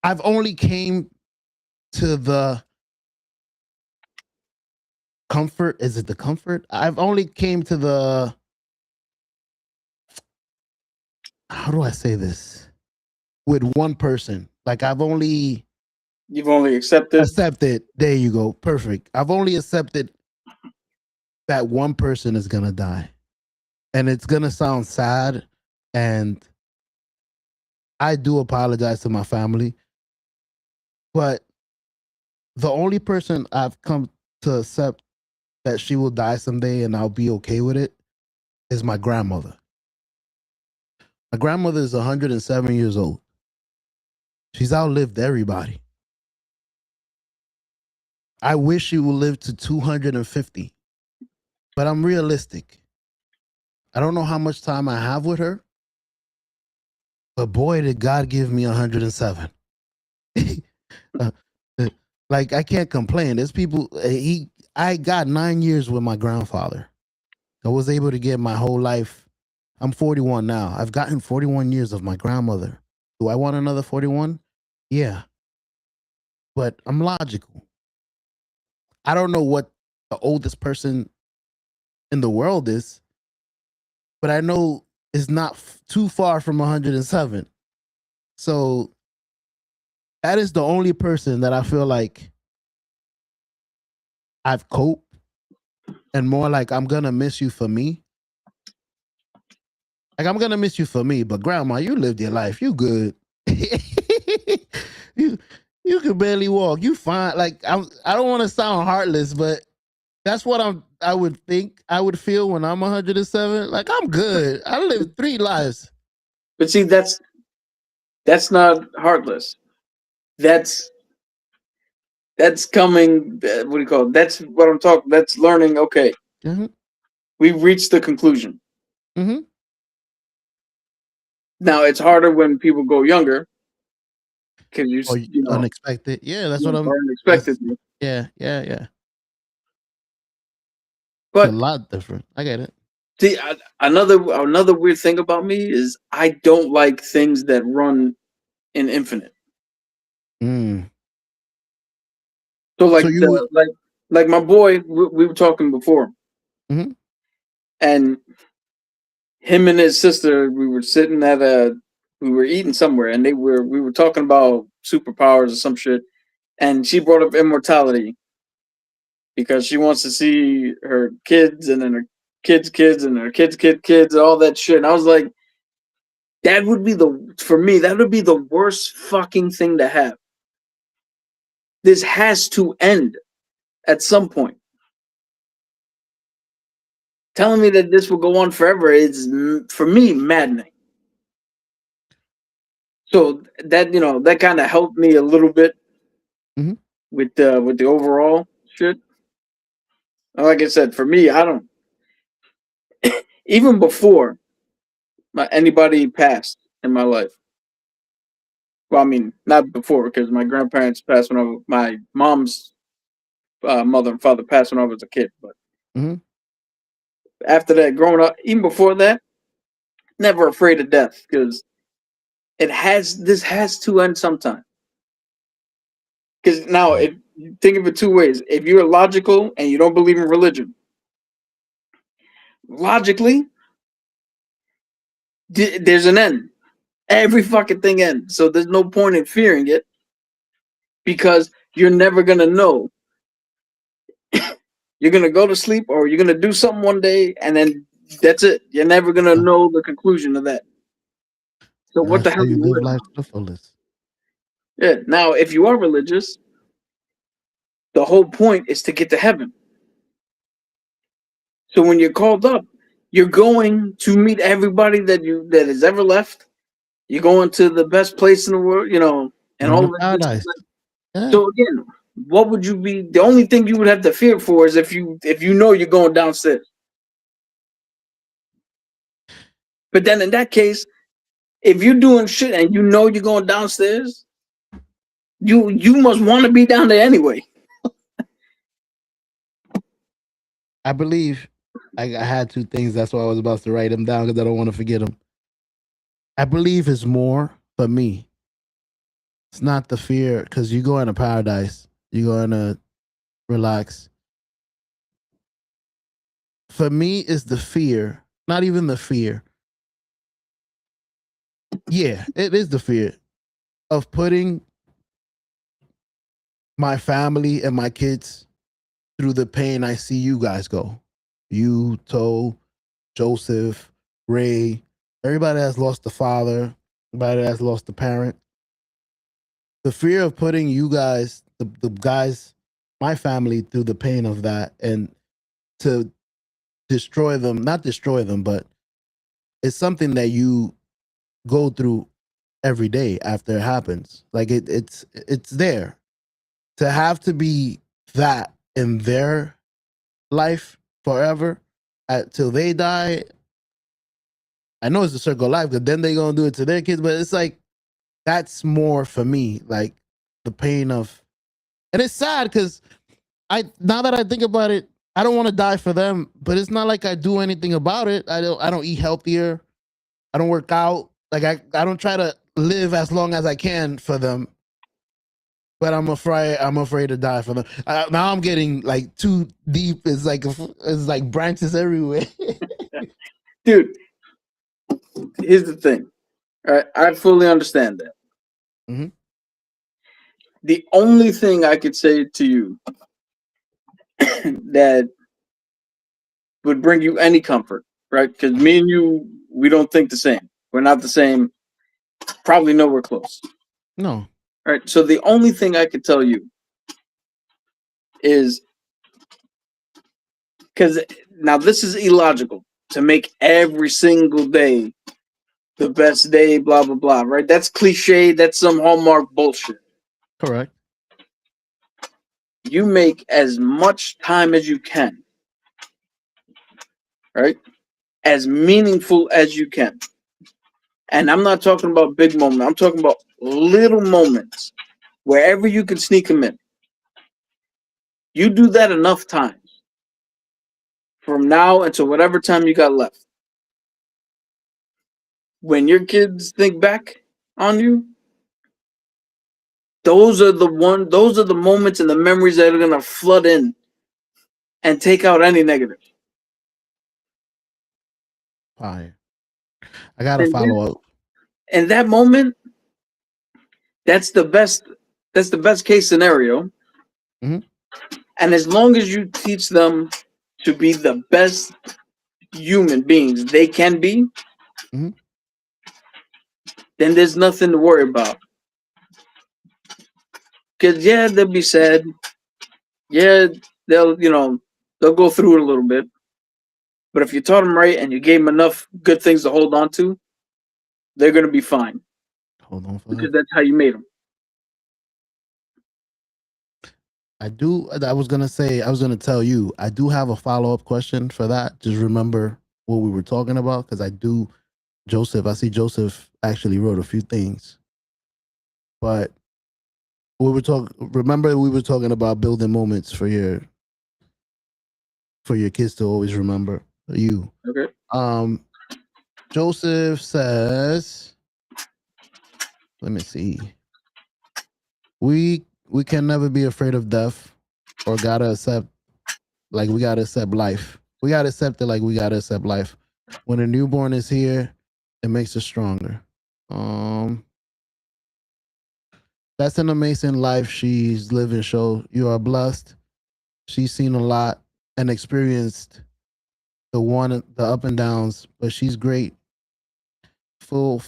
I've only came to the comfort. Is it the comfort? I've only came to the, how do I say this? With one person. Like You've only accepted. There you go. Perfect. I've only accepted that one person is gonna die. And it's gonna sound sad. And I do apologize to my family. But the only person I've come to accept that she will die someday and I'll be okay with it is my grandmother. My grandmother is 107 years old. She's outlived everybody. I wish she would live to 250, but I'm realistic. I don't know how much time I have with her, but boy, did God give me 107. Like, I can't complain. There's people, I got 9 years with my grandfather. I was able to get my whole life. I'm 41 now. I've gotten 41 years of my grandmother. Do I want another 41? Yeah. But I'm logical. I don't know what the oldest person in the world is, but I know it's not too far from 107. So that is the only person that I feel like I've coped, and more like I'm gonna miss you for me. Like, I'm gonna miss you for me, but grandma, you lived your life. You good. you can barely walk. You fine. Like, I don't want to sound heartless, but that's what I would think I would feel when I'm 107. Like, I'm good. I lived 3 lives. But see, that's not heartless. That's coming. What do you call it? That's what I'm talking. That's learning. Okay, we've reached the conclusion. Mm-hmm. Now it's harder when people go younger because you know, unexpected. Yeah, that's what I'm. Unexpectedly. Yeah. But it's a lot different. I get it. See, another weird thing about me is I don't like things that run in infinite. Mm. So like my boy, we were talking before, mm-hmm. and him and his sister, we were sitting we were eating somewhere, and we were talking about superpowers or some shit, and she brought up immortality because she wants to see her kids and then her kids' kids and her kids' kids, all that shit. And I was like, that would be the worst fucking thing to have. This has to end at some point. Telling me that this will go on forever is, for me, maddening. So that, that kind of helped me a little bit with the overall shit. Like I said, for me, I don't. Even before anybody passed in my life. Well, I mean, not before, because my grandparents passed when my mom's mother and father passed when I was a kid. But after that, growing up, even before that, never afraid of death because this has to end sometime. Because now, if you think of it 2 ways, if you're logical and you don't believe in religion, logically, there's an end. Every fucking thing ends. So there's no point in fearing it because you're never going to know. You're going to go to sleep or you're going to do something one day and then that's it. You're never going to know the conclusion of that. So what the hell you live life to the fullest. Yeah. Now, if you are religious, the whole point is to get to heaven. So when you're called up, you're going to meet everybody that has ever left. You're going to the best place in the world, and all that. Yeah. So again, what would you be? The only thing you would have to fear for is if you know you're going downstairs. But then in that case, if you're doing shit and you know you're going downstairs, you must want to be down there anyway. I believe I had 2 things. That's why I was about to write them down because I don't want to forget them. I believe it's more for me. It's not the fear because you go into paradise. You go into relax. for me is the fear, not even the fear. Yeah, it is the fear of putting my family and my kids through the pain I see you guys go. You, Toe, Joseph, Ray, everybody that's lost a father, everybody that's lost a parent. The fear of putting you guys, the guys, my family through the pain of that and to destroy them, not destroy them, but it's something that you go through every day after it happens. Like it's there. To have to be that in their life forever till they die. I know it's a circle of life, because then they're gonna do it to their kids, but it's like that's more for me, like the pain of, and it's sad because now that I think about it, I don't want to die for them, but it's not like I do anything about it. I don't eat healthier. I don't work out. Like I don't try to live as long as I can for them. But I'm afraid to die for them. Now I'm getting like too deep. It's like branches everywhere. Dude, here's the thing. All right, I fully understand that. Mm-hmm. The only thing I could say to you that would bring you any comfort, right? Because me and you, we don't think the same. We're not the same. Probably nowhere close. No. All right. So the only thing I could tell you is, because now this is illogical to make every single day the best day, blah, blah, blah, right? That's cliche. That's some Hallmark bullshit. Correct. You make as much time as you can, right? As meaningful as you can. And I'm not talking about big moments. I'm talking about little moments, wherever you can sneak them in. You do that enough times from now until whatever time you got left. When your kids think back on you, those are the moments and the memories that are gonna flood in and take out any negative. Fine. I gotta follow up. In that moment, that's the best case scenario. Mm-hmm. And as long as you teach them to be the best human beings they can be, mm-hmm. then there's nothing to worry about. Because yeah, they'll be sad. Yeah, they'll go through it a little bit. But if you taught them right and you gave them enough good things to hold on to, they're gonna be fine. Hold on for because that's how you made them. I was gonna tell you, I do have a follow-up question for that. Just remember what we were talking about, because I see Joseph actually wrote a few things. But we were talking about building moments for your kids to always remember you. Okay. Joseph says, let me see. We can never be afraid of death, or we gotta accept life. We gotta accept it like we gotta accept life. When a newborn is here, it makes us stronger. That's an amazing life she's living. Show you are blessed. She's seen a lot and experienced the up and downs, but she's grateful for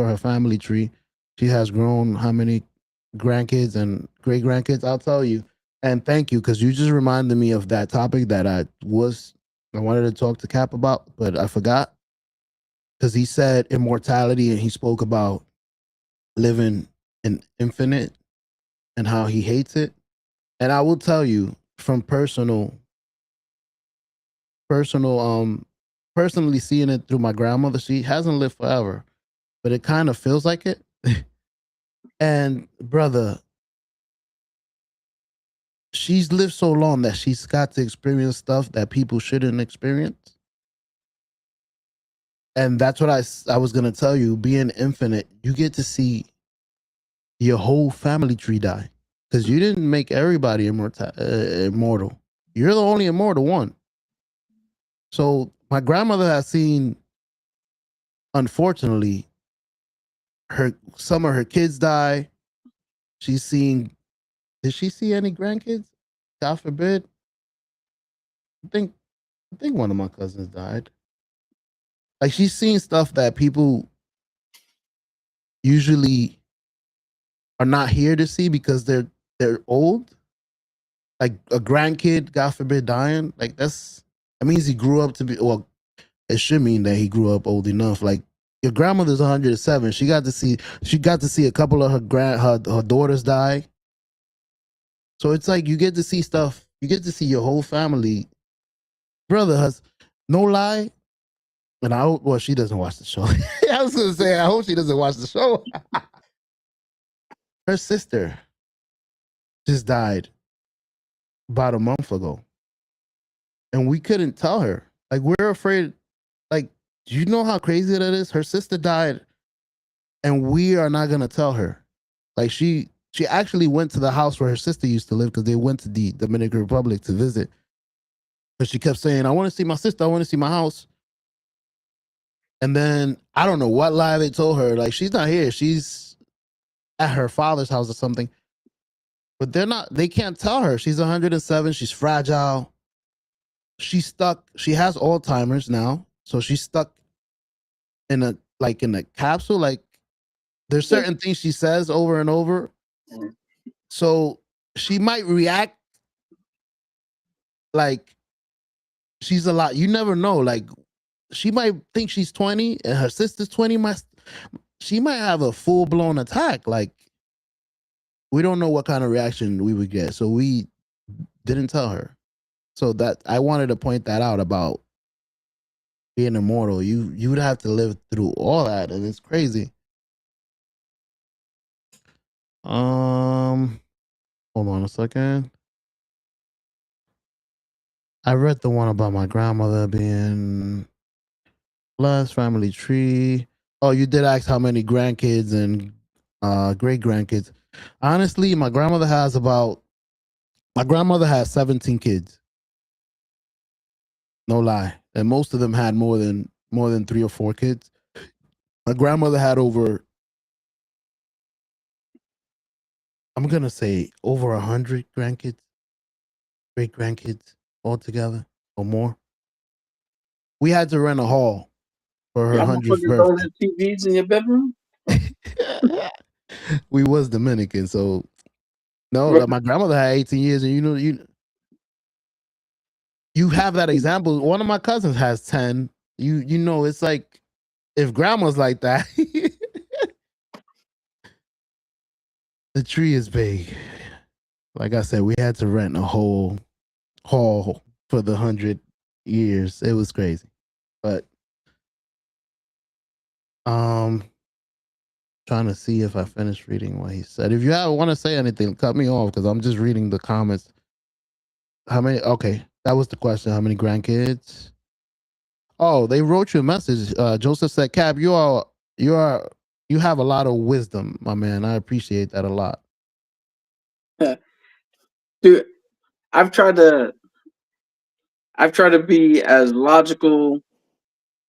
her family tree. She has grown how many grandkids and great grandkids? I'll tell you. And thank you, because you just reminded me of that topic that I wanted to talk to Cap about, but I forgot. Because he said immortality, and he spoke about living in infinite and how he hates it. And I will tell you from personally seeing it through my grandmother, she hasn't lived forever, but it kind of feels like it. And brother, she's lived so long that she's got to experience stuff that people shouldn't experience. And that's what I was going to tell you. Being infinite, you get to see your whole family tree die, because you didn't make everybody immortal. You're the only immortal one. So my grandmother has seen, unfortunately, some of her kids die. She's seen. Did she see any grandkids? God forbid. I think one of my cousins died. Like she's seen stuff that people usually are not here to see because they're old. Like a grandkid, God forbid, dying. Like that means he grew up to be. Well, it should mean that he grew up old enough. Like your grandmother's 107. She got to see a couple of her daughters die. So it's like you get to see stuff. You get to see your whole family. Brother has no lie. And I hope, well, she doesn't watch the show. I was gonna say, I hope she doesn't watch the show. Her sister just died about a month ago. And we couldn't tell her. Like, we're afraid. Like, do you know how crazy that is? Her sister died, and we are not gonna tell her. Like, she actually went to the house where her sister used to live because they went to the Dominican Republic to visit. But she kept saying, I want to see my sister, I want to see my house. And then I don't know what lie they told her. Like, she's not here. She's at her father's house or something. But they can't tell her. She's 107. She's fragile. She's stuck. She has Alzheimer's now. So she's stuck in a capsule. Like, there's certain things she says over and over. So she might react like she's a lot. You never know. Like, she might think she's 20 and her sister's 20. She might have a full-blown attack. Like, we don't know what kind of reaction we would get. So we didn't tell her. So that I wanted to point that out about being immortal. You would have to live through all that, and it's crazy. Hold on a second. I read the one about my grandmother being blessed, family tree. Oh, you did ask how many grandkids and great grandkids. Honestly, my grandmother has 17 kids. No lie. And most of them had more than 3 or 4 kids. My grandmother had over, I'm going to say over 100 grandkids, great grandkids altogether or more. We had to rent a hall for her 100th birthday. TVs in your bedroom? We was Dominican, so no, like my grandmother had 18 years, and you have that example. One of my cousins has 10. You know, it's like if grandma's like that, the tree is big. Like I said, we had to rent a whole hall for the 100 years. It was crazy, but trying to see if I finished reading what he said. If you want to say anything, cut me off because I'm just reading the comments. How many? Okay, that was the question. How many grandkids? Oh, they wrote you a message. Joseph said, "Cap, you have a lot of wisdom, my man. I appreciate that a lot." Dude, I've tried to be as logical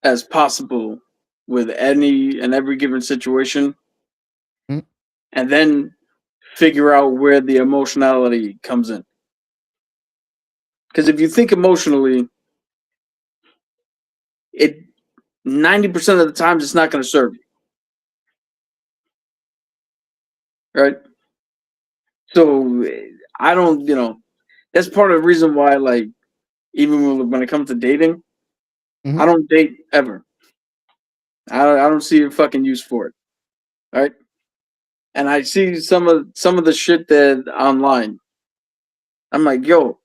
as possible with any and every given situation, and then figure out where the emotionality comes in. Because if you think emotionally, 90% of the times it's not going to serve you, right? So I don't, that's part of the reason why, like, even when it comes to dating, I don't date ever. I don't see a fucking use for it, right? And I see some of the shit that online. I'm like, yo,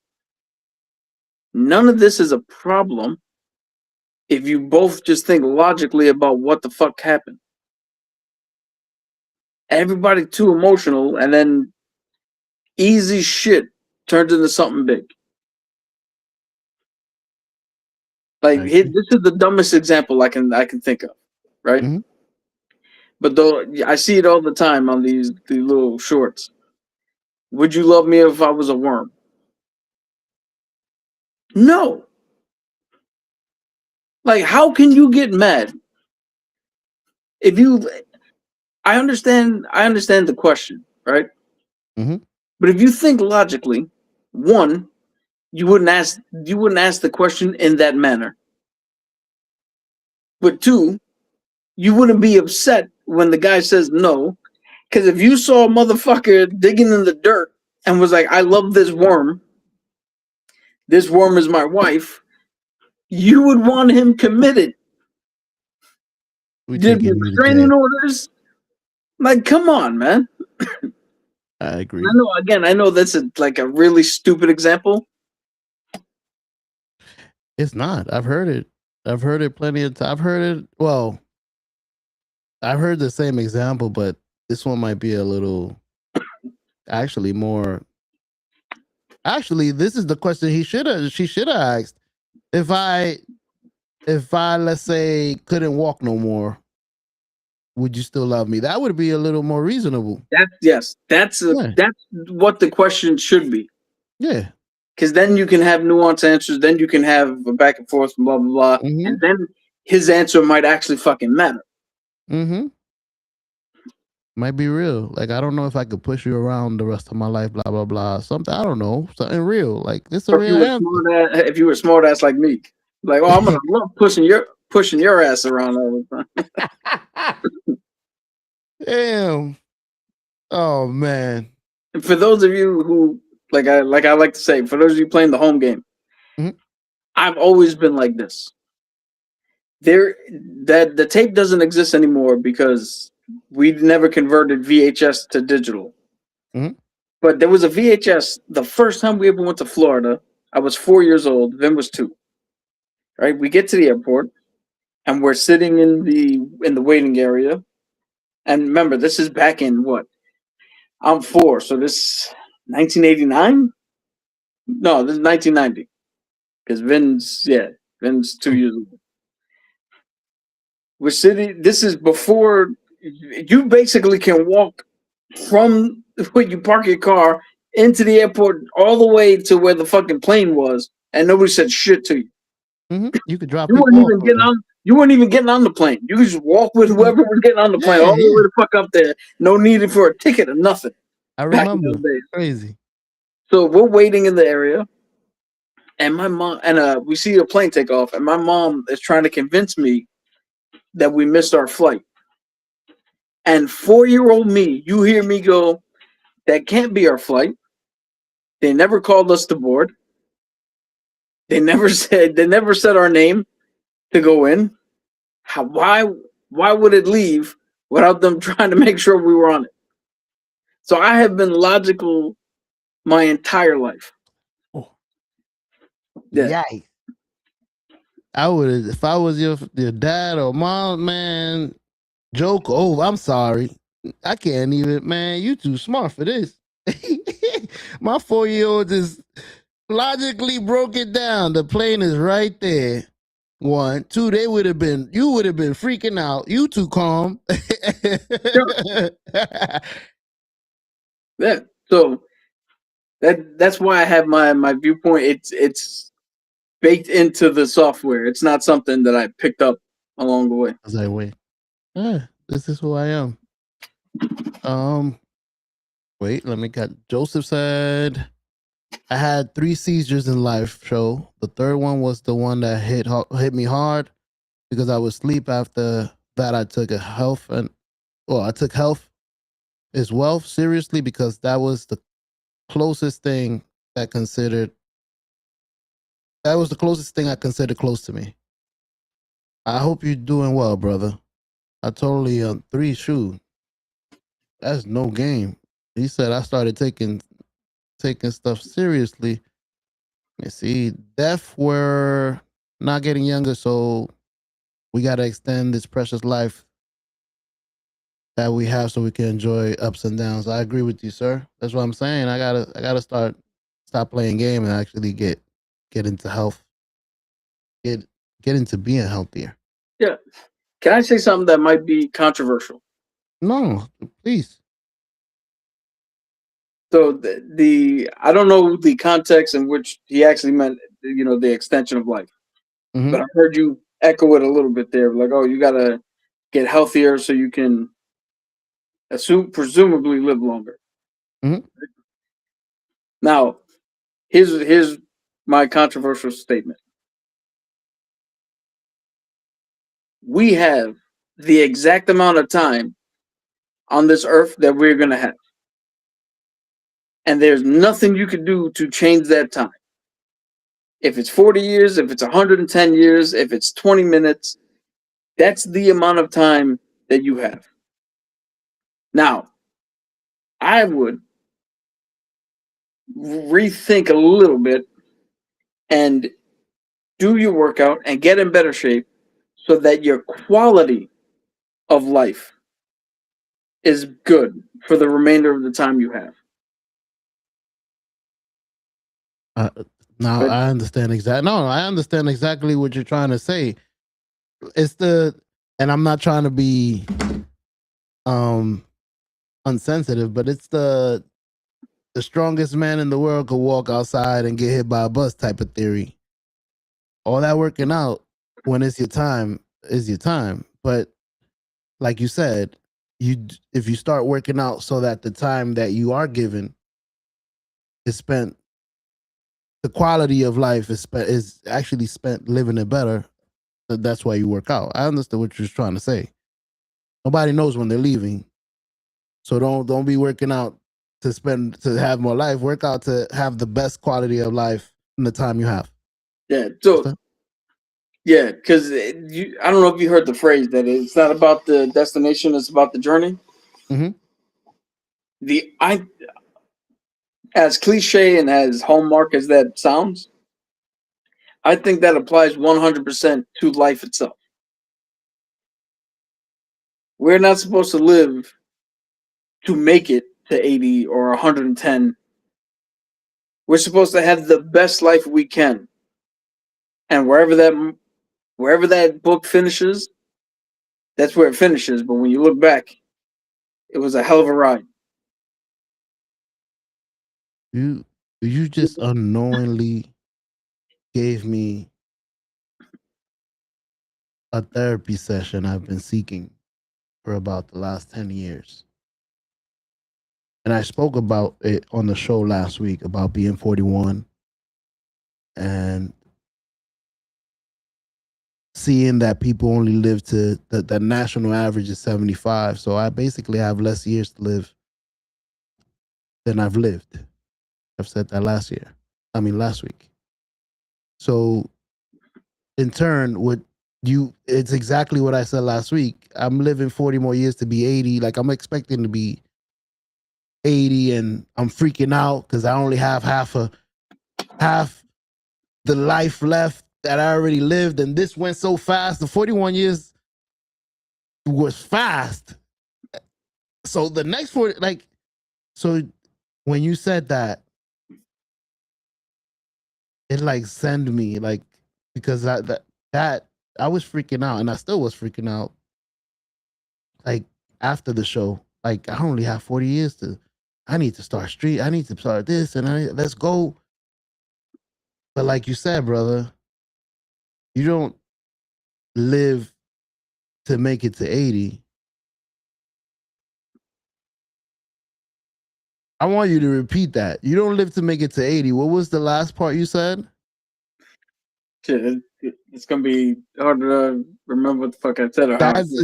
none of this is a problem if you both just think logically about what the fuck happened. Everybody too emotional, and then easy shit turns into something big. Like, this is the dumbest example I can think of, right? Mm-hmm. But though I see it all the time on these little shorts. Would you love me if I was a worm? No. Like, how can you get mad if you? I understand the question, right? Mm-hmm. But if you think logically, one, you wouldn't ask the question in that manner. But two, you wouldn't be upset when the guy says no, because if you saw a motherfucker digging in the dirt and was like, "I love this worm. This worm is my wife," you would want him committed. We There'd be taking you to restraining jail. orders. Like, come on, man. I agree. I know that's a really stupid example. It's not. I've heard it. I've heard it plenty of times. I've heard it. Well, I've heard the same example, but this one might be a little actually more. Actually, this is the question she should have asked. If I let's say couldn't walk no more, would you still love me? That would be a little more reasonable. That's what the question should be. Yeah. Because then you can have nuanced answers. Then you can have a back and forth, blah blah blah, and then his answer might actually fucking matter. Mm-hmm. Might be real. Like, I don't know if I could push you around the rest of my life. Blah blah blah. Something I don't know. Something real. Like this a real answer. If you were smart ass like me, like, oh, I'm gonna love pushing your ass around all the time. Damn. Oh man. And for those of you who like I like to say, for those of you playing the home game, I've always been like this. The tape doesn't exist anymore because we never converted VHS to digital. But there was a VHS. The first time we ever went to Florida, I was 4 years old. Vin was 2. Right, we get to the airport, and we're sitting in the waiting area. And remember, this is back in what? I'm 4, so this 1989. No, this is 1990. Because Vin's 2 years old. We're sitting. This is before you basically can walk from when you park your car into the airport all the way to where the fucking plane was, and nobody said shit to you. You could drop. You weren't even getting on the plane. You could just walk with whoever was getting on the plane all the way the fuck up there. No need for a ticket or nothing. I remember. Crazy. So we're waiting in the area, and my mom we see a plane take off, and my mom is trying to convince me that we missed our flight. And 4-year-old me, you hear me go, "That can't be our flight. They never called us to board. They never said our name to go in. Why would it leave without them trying to make sure we were on it?" So I have been logical my entire life. Yeah. I would, if I was your dad or mom, man, joke over. I'm sorry. I can't even, man, you too smart for this. My 4-year-old just logically broke it down. The plane is right there. 1, 2, you would have been freaking out. You too calm. Yeah. So that's why I have my viewpoint. It's baked into the software. It's not something that I picked up along the way. I was like, wait. This is who I am. Wait, let me cut. Joseph said, I had 3 seizures in life, show. The third one was the one that hit me hard because I was asleep. After that, I took health is wealth seriously because that was the closest thing I considered close to me. I hope you're doing well, brother. I totally 3 shoot. That's no game. He said I started taking stuff seriously. You see, deaf, we're not getting younger, so we gotta extend this precious life that we have so we can enjoy ups and downs. I agree with you, sir. That's what I'm saying. I gotta stop playing game and actually get into health. Get into being healthier. Yeah. Can I say something that might be controversial? No, please. So I don't know the context in which he actually meant, the extension of life. But I heard you echo it a little bit there. Like, oh, you gotta get healthier so you can presumably live longer. Mhm. Now, here's my controversial statement. We have the exact amount of time on this earth that we're gonna have. And there's nothing you can do to change that time. If it's 40 years, if it's 110 years, if it's 20 minutes, that's the amount of time that you have. Now, I would rethink a little bit and do your workout and get in better shape so that your quality of life is good for the remainder of the time you have. Now But- I understand exactly. No, I understand exactly what you're trying to say. It's and I'm not trying to be unsensitive, but it's the strongest man in the world could walk outside and get hit by a bus type of theory. All that working out when it's your time is your time. But like you said, if you start working out so that the time that you are given is spent, the quality of life is actually spent living it better. That's why you work out. I understand what you're trying to say. Nobody knows when they're leaving, so don't be working out to have more life. Work out to have the best quality of life in the time you have. Yeah. So, yeah, because I don't know if you heard the phrase that it's not about the destination, it's about the journey. Mhm. As cliche and as hallmark as that sounds, I think that applies 100% to life itself. We're not supposed to live to make it to 80 or 110. We're supposed to have the best life we can. And wherever that book finishes, that's where it finishes. But when you look back, it was a hell of a ride. You just unknowingly gave me a therapy session I've been seeking for about the last 10 years. And I spoke about it on the show last week about being 41 and seeing that people only live to the national average is 75. So I basically have less years to live than I've lived. I've said that last week. So in turn, it's exactly what I said last week. I'm living 40 more years to be 80. Like I'm expecting to be 80 and I'm freaking out because I only have half the life left that I already lived. And this went so fast. The 41 years was fast. So the next 40, so when you said that, it send me because that I was freaking out and I still was freaking out. After the show, I only have 40 years I need to start I need to start this and let's go. But like you said, brother, you don't live to make it to 80. I want you to repeat that. You don't live to make it to 80. What was the last part you said? Shit, it's gonna be hard to remember what the fuck I said.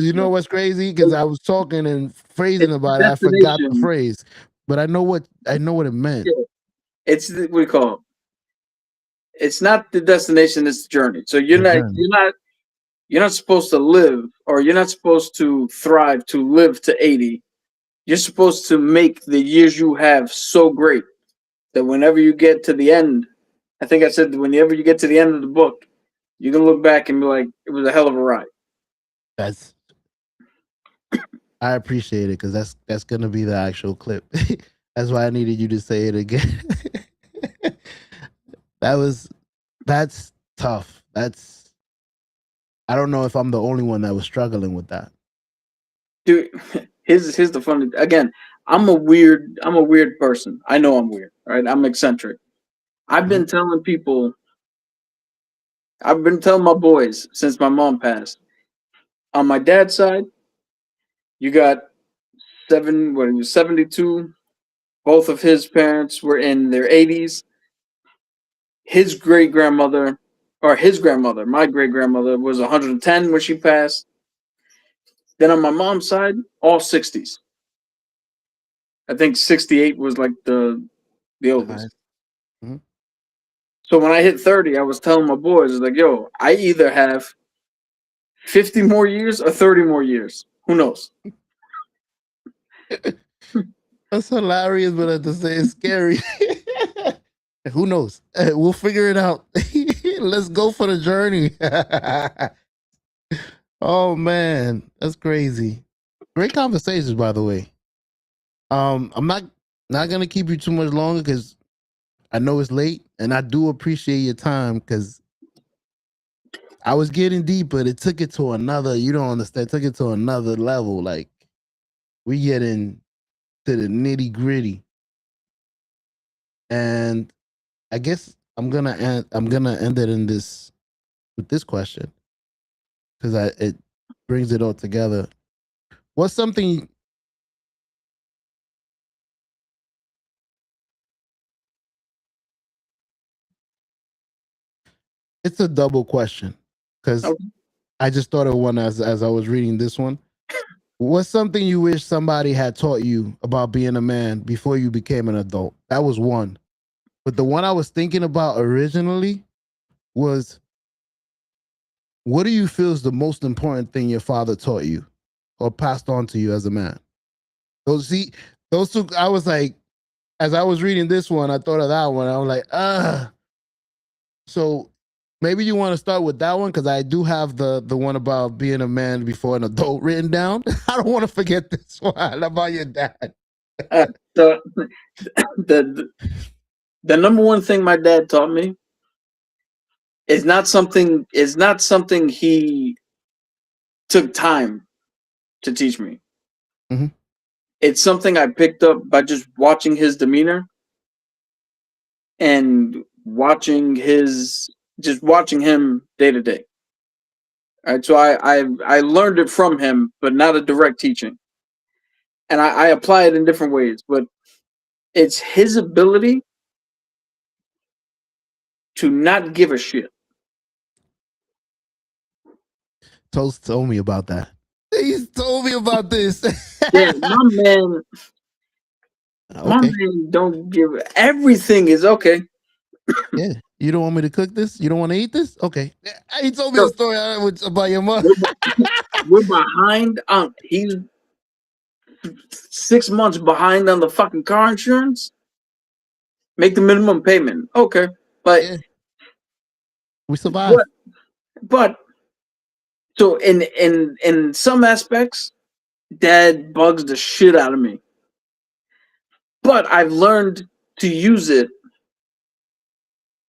You know what's crazy? Because I was talking and phrasing about it. I forgot the phrase, but I know what it meant. Yeah. It's what we call it. It's not the destination; it's the journey. So you're not supposed to live, or you're not supposed to thrive to live to 80. You're supposed to make the years you have so great that whenever you get to the end, I think I said whenever you get to the end of the book, you can look back and be like, it was a hell of a ride. I appreciate it because that's gonna be the actual clip. That's why I needed you to say it again. That's tough. I don't know if I'm the only one that was struggling with that. Dude, here's the funny. Again, I'm a weird person. I know I'm weird, right? I'm eccentric. I've been telling people I've been telling my boys since my mom passed. On my dad's side, you got 72. Both of his parents were in their 80s. His great grandmother, or his grandmother, my great grandmother, was 110 when she passed. Then on my mom's side, all 60s. I think 68 was like the oldest. Mm-hmm. So when I hit 30, I was telling my boys, like, yo, I either have 50 more years or 30 more years. Who knows? That's hilarious, but at the same, it's scary. Who knows? We'll figure it out. Let's go for the journey. Oh man, that's crazy. Great conversations, by the way. I'm not gonna keep you too much longer because I know it's late, and I do appreciate your time because I was getting deep, but it took it to another. You don't understand. It took it to another level. Like we get in to the nitty gritty, and I guess I'm gonna end it in this with this question because it brings it all together. What's something? It's a double question because I just thought of one as I was reading this one. What's something you wish somebody had taught you about being a man before you became an adult? That was one. But the one I was thinking about originally was, what do you feel is the most important thing your father taught you or passed on to you as a man? Those two, I was like, as I was reading this one, I thought of that one. I was like, So maybe you want to start with that one because I do have the one about being a man before an adult written down. I don't want to forget this one about your dad. So the number one thing my dad taught me is not something he took time to teach me. Mm-hmm. It's something I picked up by just watching his demeanor and watching him day to day. All right, so I learned it from him, but not a direct teaching, and I apply it in different ways. But it's his ability to not give a shit. Toast told me about that. He's told me about this. Yeah, my man don't give everything is okay. Yeah. You don't want me to cook this? You don't want to eat this? Okay. He told me a story about your mother. We're behind on he's 6 months behind on the fucking car insurance. Make the minimum payment. Okay. But we survived. But so in some aspects, dad bugs the shit out of me. But I've learned to use it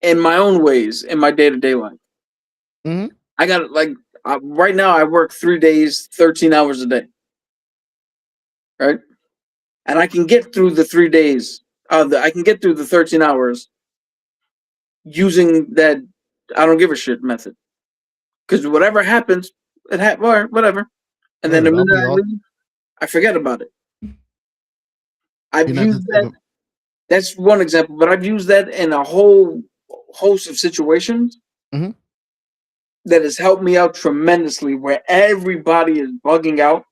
in my own ways in my day-to-day life. Mm-hmm. I got right now I work 3 days, 13 hours a day. Right? And I can get through the 3 days. I can get through the 13 hours using that I don't give a shit method. Because whatever happens, whatever. And then the minute I leave, I forget about it. I've used that. That's one example, but I've used that in a whole host of situations that has helped me out tremendously where everybody is bugging out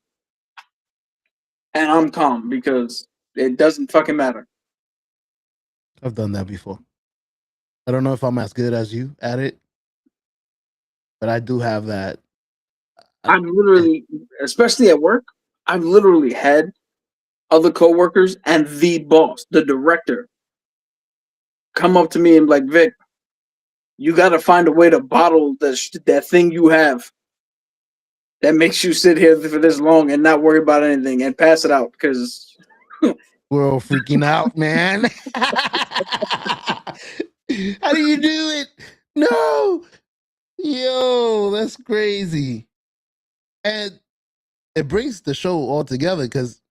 and I'm calm because it doesn't fucking matter. I've done that before. I don't know if I'm as good as you at it, but I do have that. I'm literally, especially at work, I've literally had other coworkers and the boss, the director, come up to me and be like, Vic, you got to find a way to bottle that thing you have that makes you sit here for this long and not worry about anything and pass it out because we're all freaking out, man. How do you do it? No. Yo, that's crazy. And it brings the show all together because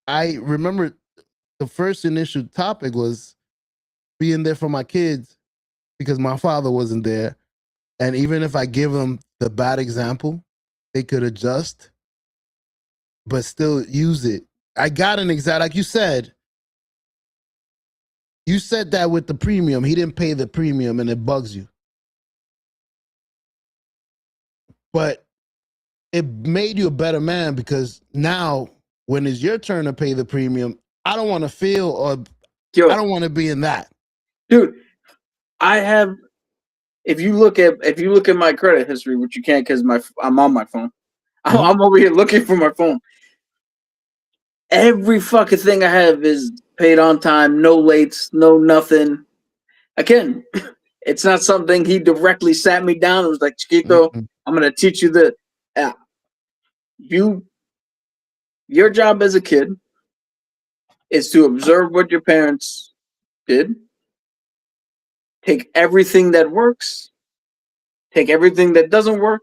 I remember the first initial topic was being there for my kids because my father wasn't there. And even if I give them the bad example, they could adjust, but still use it. I got an exact, like you said that with the premium, he didn't pay the premium and it bugs you. But it made you a better man because now when it's your turn to pay the premium, I don't want to feel or I don't want to be in that. Dude, if you look at my credit history, which you can't because I'm on my phone. I'm over here looking for my phone. Every fucking thing I have is paid on time, no lates, no nothing. Again, it's not something he directly sat me down and was like, Chiquito, I'm going to teach you the. Your job as a kid is to observe what your parents did, take everything that works, take everything that doesn't work,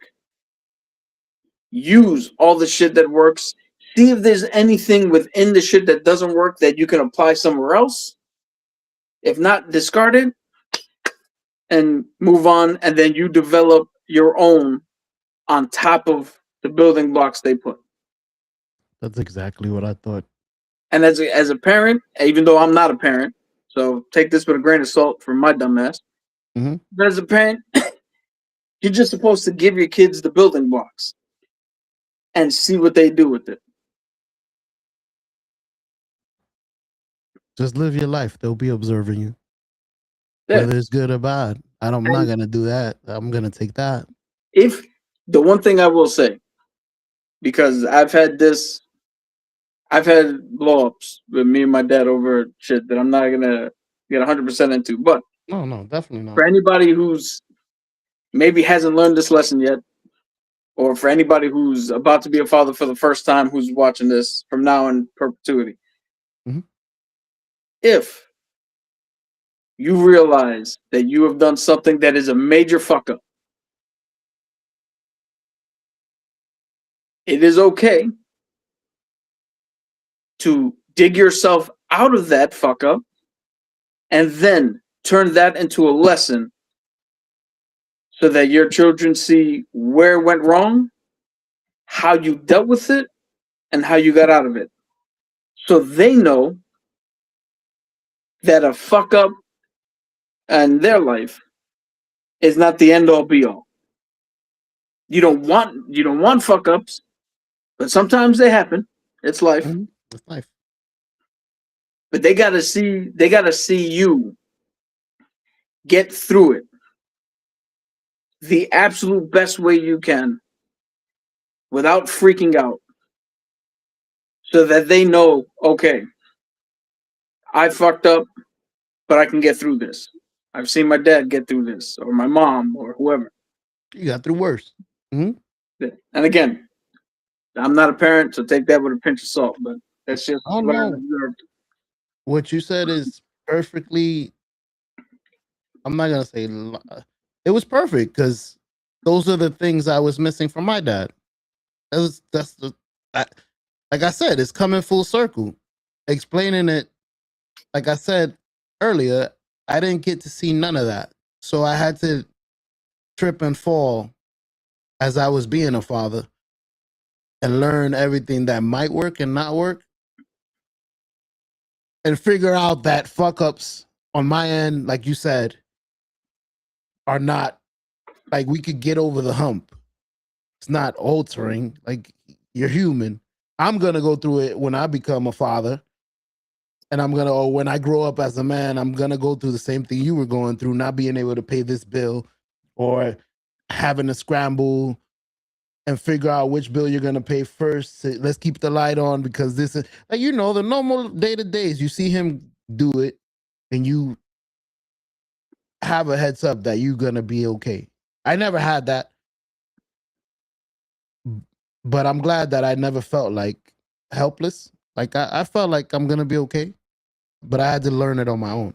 use all the shit that works, see if there's anything within the shit that doesn't work that you can apply somewhere else. If not, discard it and move on, and then you develop your own on top of the building blocks they put. That's exactly what I thought. And as a parent, even though I'm not a parent, so take this with a grain of salt from my dumb ass. But as a parent, you're just supposed to give your kids the building blocks and see what they do with it. Just live your life. They'll be observing you. Yeah. Whether it's good or bad. I'm not going to do that. I'm going to take that. If the one thing I will say, because I've had blow-ups with me and my dad over shit that I'm not going to get 100% into. But no, definitely not. For anybody who's maybe hasn't learned this lesson yet, or for anybody who's about to be a father for the first time who's watching this from now in perpetuity, if you realize that you have done something that is a major fuck up, it is okay to dig yourself out of that fuck up and then turn that into a lesson so that your children see where it went wrong, how you dealt with it, and how you got out of it. So they know that a fuck up in their life is not the end all be all. You don't want fuck ups, but sometimes they happen. It's life. It's life. But they gotta see you get through it the absolute best way you can without freaking out, so that they know, okay, I fucked up, but I can get through this. I've seen my dad get through this, or my mom, or whoever. You got through worse. And again, I'm not a parent, so take that with a pinch of salt, but that's just what I've observed. What you said is perfectly, I'm not going to say, it was perfect because those are the things I was missing from my dad. Like I said, it's coming full circle. Explaining it, like I said earlier, I didn't get to see none of that. So I had to trip and fall as I was being a father and learn everything that might work and not work. And figure out that fuck ups on my end, like you said, are not, like, we could get over the hump. It's not altering. Like, you're human. I'm going to go through it when I become a father. And or when I grow up as a man, I'm going to go through the same thing you were going through, not being able to pay this bill or having to scramble and figure out which bill you're going to pay first. Let's keep the light on because this is, like, the normal day-to-days. You see him do it and you have a heads up that you're going to be okay. I never had that. But I'm glad that I never felt like helpless. Like I felt like I'm going to be okay. But I had to learn it on my own.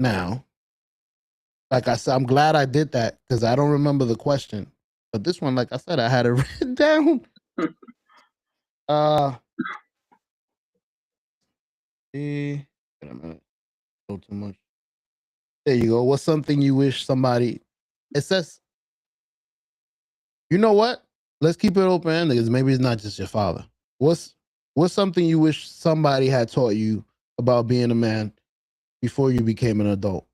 Now, like I said, I'm glad I did that because I don't remember the question. But this one, like I said, I had it written down. Wait a minute. So too much. There you go. What's something you wish somebody? It says, you know what? Let's keep it open because maybe it's not just your father. What's something you wish somebody had taught you about being a man before you became an adult?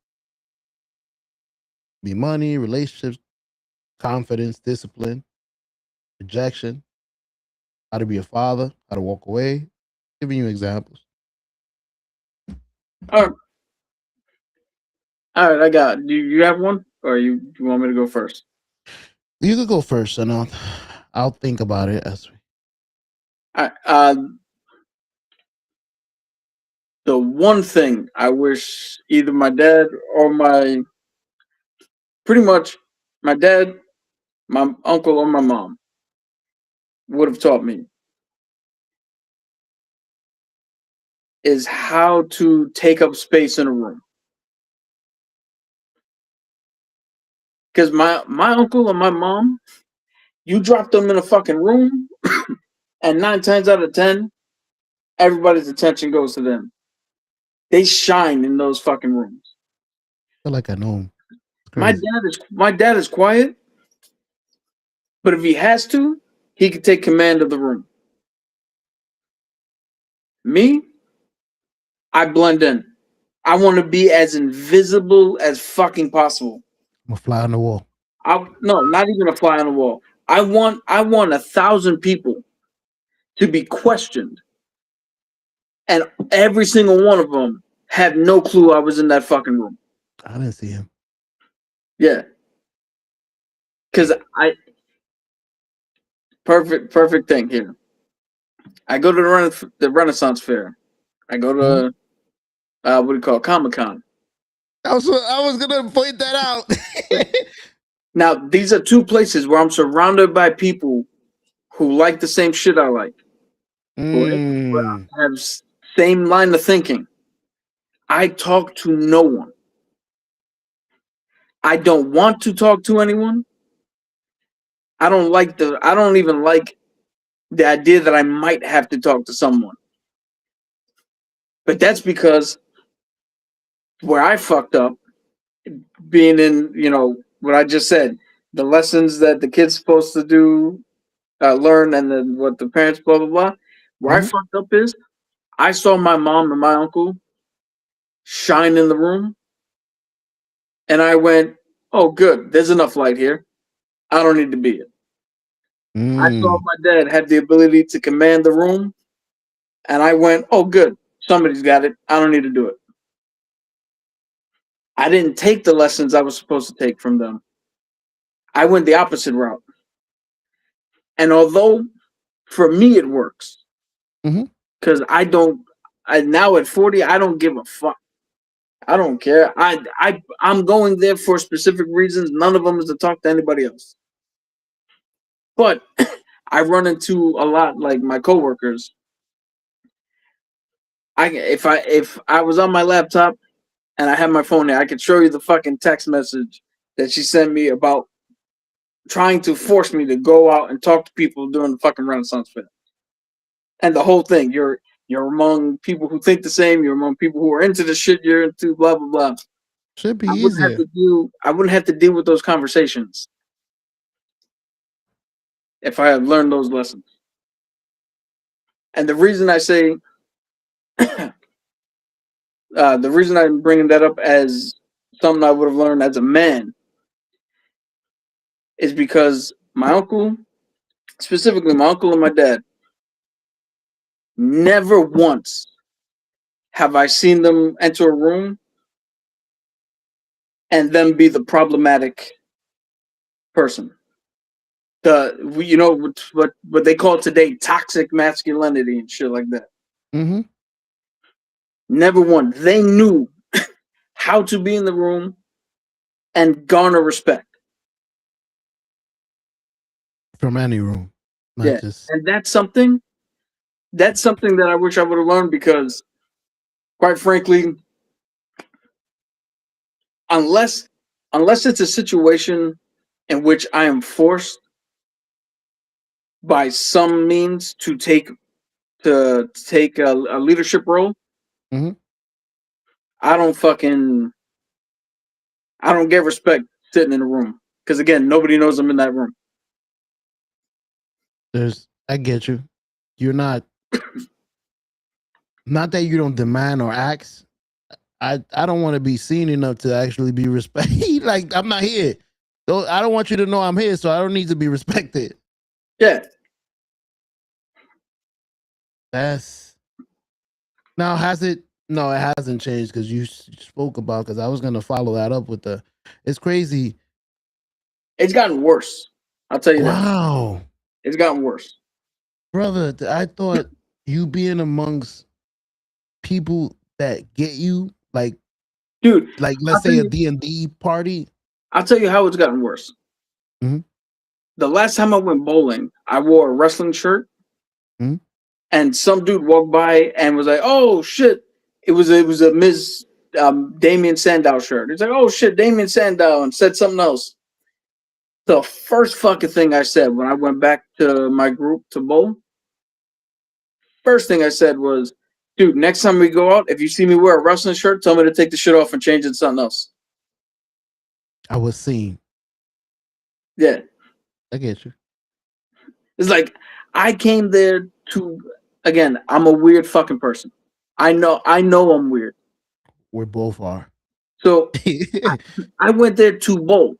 Be money, relationships, confidence, discipline, rejection, how to be a father, how to walk away. Giving you examples. All right, I got. Do you have one, or you want me to go first? You could go first, and I'll think about it as we. The one thing I wish either my dad or pretty much my dad, my uncle, or my mom would have taught me is how to take up space in a room. Because my uncle and my mom, you drop them in a fucking room, and 9 times out of 10, everybody's attention goes to them. They shine in those fucking rooms. I feel like I know him. My dad is quiet, but if he has to, he can take command of the room. Me, I blend in. I want to be as invisible as fucking possible. I'm a fly on the wall. No, not even a fly on the wall. I want 1,000 people to be questioned, and every single one of them have no clue I was in that fucking room. I didn't see him. Yeah, because perfect thing here. I go to the Renaissance Fair. I go to what do you call it? Comic-Con. I was gonna point that out. Now, these are two places where I'm surrounded by people who like the same shit I like. Who have same line of thinking. I talk to no one. I don't want to talk to anyone. I don't even like the idea that I might have to talk to someone. But that's because where I fucked up, being in, what I just said, the lessons that the kid's supposed to do, learn, and then what the parents, blah, blah, blah. Where I fucked up is, I saw my mom and my uncle shine in the room, and I went, oh, good, there's enough light here. I don't need to be it. I saw my dad have the ability to command the room, and I went, oh, good, somebody's got it. I don't need to do it. I didn't take the lessons I was supposed to take from them. I went the opposite route. And although for me it works, because now at 40, I don't give a fuck. I don't care. I'm going there for specific reasons. None of them is to talk to anybody else. But I run into a lot, like my coworkers. If I was on my laptop and I had my phone there, I could show you the fucking text message that she sent me about trying to force me to go out and talk to people during the fucking Renaissance Fair. And the whole thing, you're among people who think the same, you're among people who are into the shit you're into, blah, blah, blah. Should be easier. I wouldn't have to deal with those conversations if I had learned those lessons. And the reason I say, the reason I'm bringing that up as something I would have learned as a man is because my uncle, specifically my uncle and my dad, never once have I seen them enter a room and them be the problematic person. What they call today toxic masculinity and shit like that. Never one. They knew how to be in the room and garner respect from any room. And that's something that I wish I would have learned, because quite frankly, unless it's a situation in which I am forced by some means to take a leadership role, I don't fucking I don't get respect sitting in a room because again, nobody knows I'm in that room. I get you. You're not that you don't demand or ask. I don't want to be seen enough to actually be respected. Like, I'm not here. I don't want you to know I'm here, so I don't need to be respected. Yeah. That's now has it? No, it hasn't changed because you spoke about. Because I was gonna follow that up with the. It's crazy. It's gotten worse. I'll tell you that. Wow, it's gotten worse, brother. I thought you being amongst people that get you, like, dude. Like, let's say a D&D party. I'll tell you how it's gotten worse. Mm-hmm. The last time I went bowling, I wore a wrestling shirt, and some dude walked by and was like, "Oh shit!" It was a Ms. Damien Sandow shirt. He's like, "Oh shit, Damien Sandow," and said something else. The first fucking thing I said when I went back to my group to bowl, first thing I said was, "Dude, next time we go out, if you see me wear a wrestling shirt, tell me to take the shit off and change it to something else." I was seen. Yeah. I get you. It's like I came there to, again, I'm a weird fucking person. I know I'm weird. We both are. So I went there to bowl.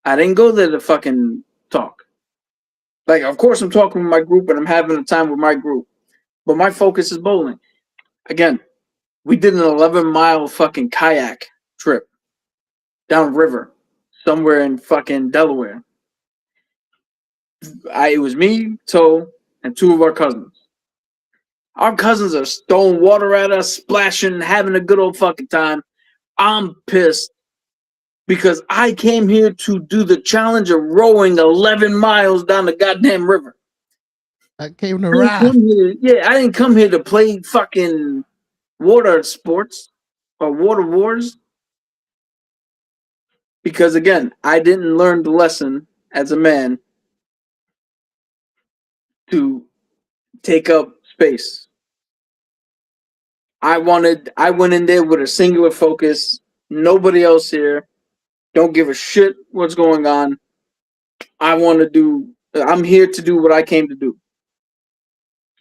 I didn't go there to fucking talk. Like, of course I'm talking with my group and I'm having a time with my group. But my focus is bowling. Again, we did an 11-mile fucking kayak trip down river somewhere in fucking Delaware. It was me, Toe, and two of our cousins. Our cousins are throwing water at us, splashing, having a good old fucking time. I'm pissed because I came here to do the challenge of rowing 11 miles down the goddamn river. I came to raft. I didn't come here to play fucking water sports or water wars. Because again, I didn't learn the lesson as a man to take up space. I went in there with a singular focus. Nobody else here. Don't give a shit what's going on. I'm here to do what I came to do.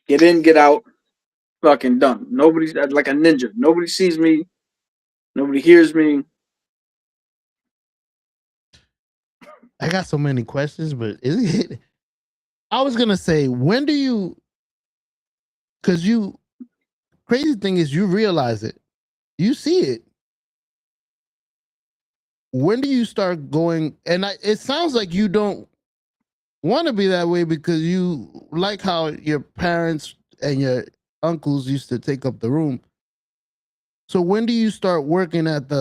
Get in, get out. Fucking done. Nobody's like a ninja. Nobody sees me. Nobody hears me. I got so many questions, but I was gonna say, when do you? Because crazy thing is, you realize it, you see it. When do you start going? And it sounds like you don't want to be that way because you like how your parents and your uncles used to take up the room. So when do you start working at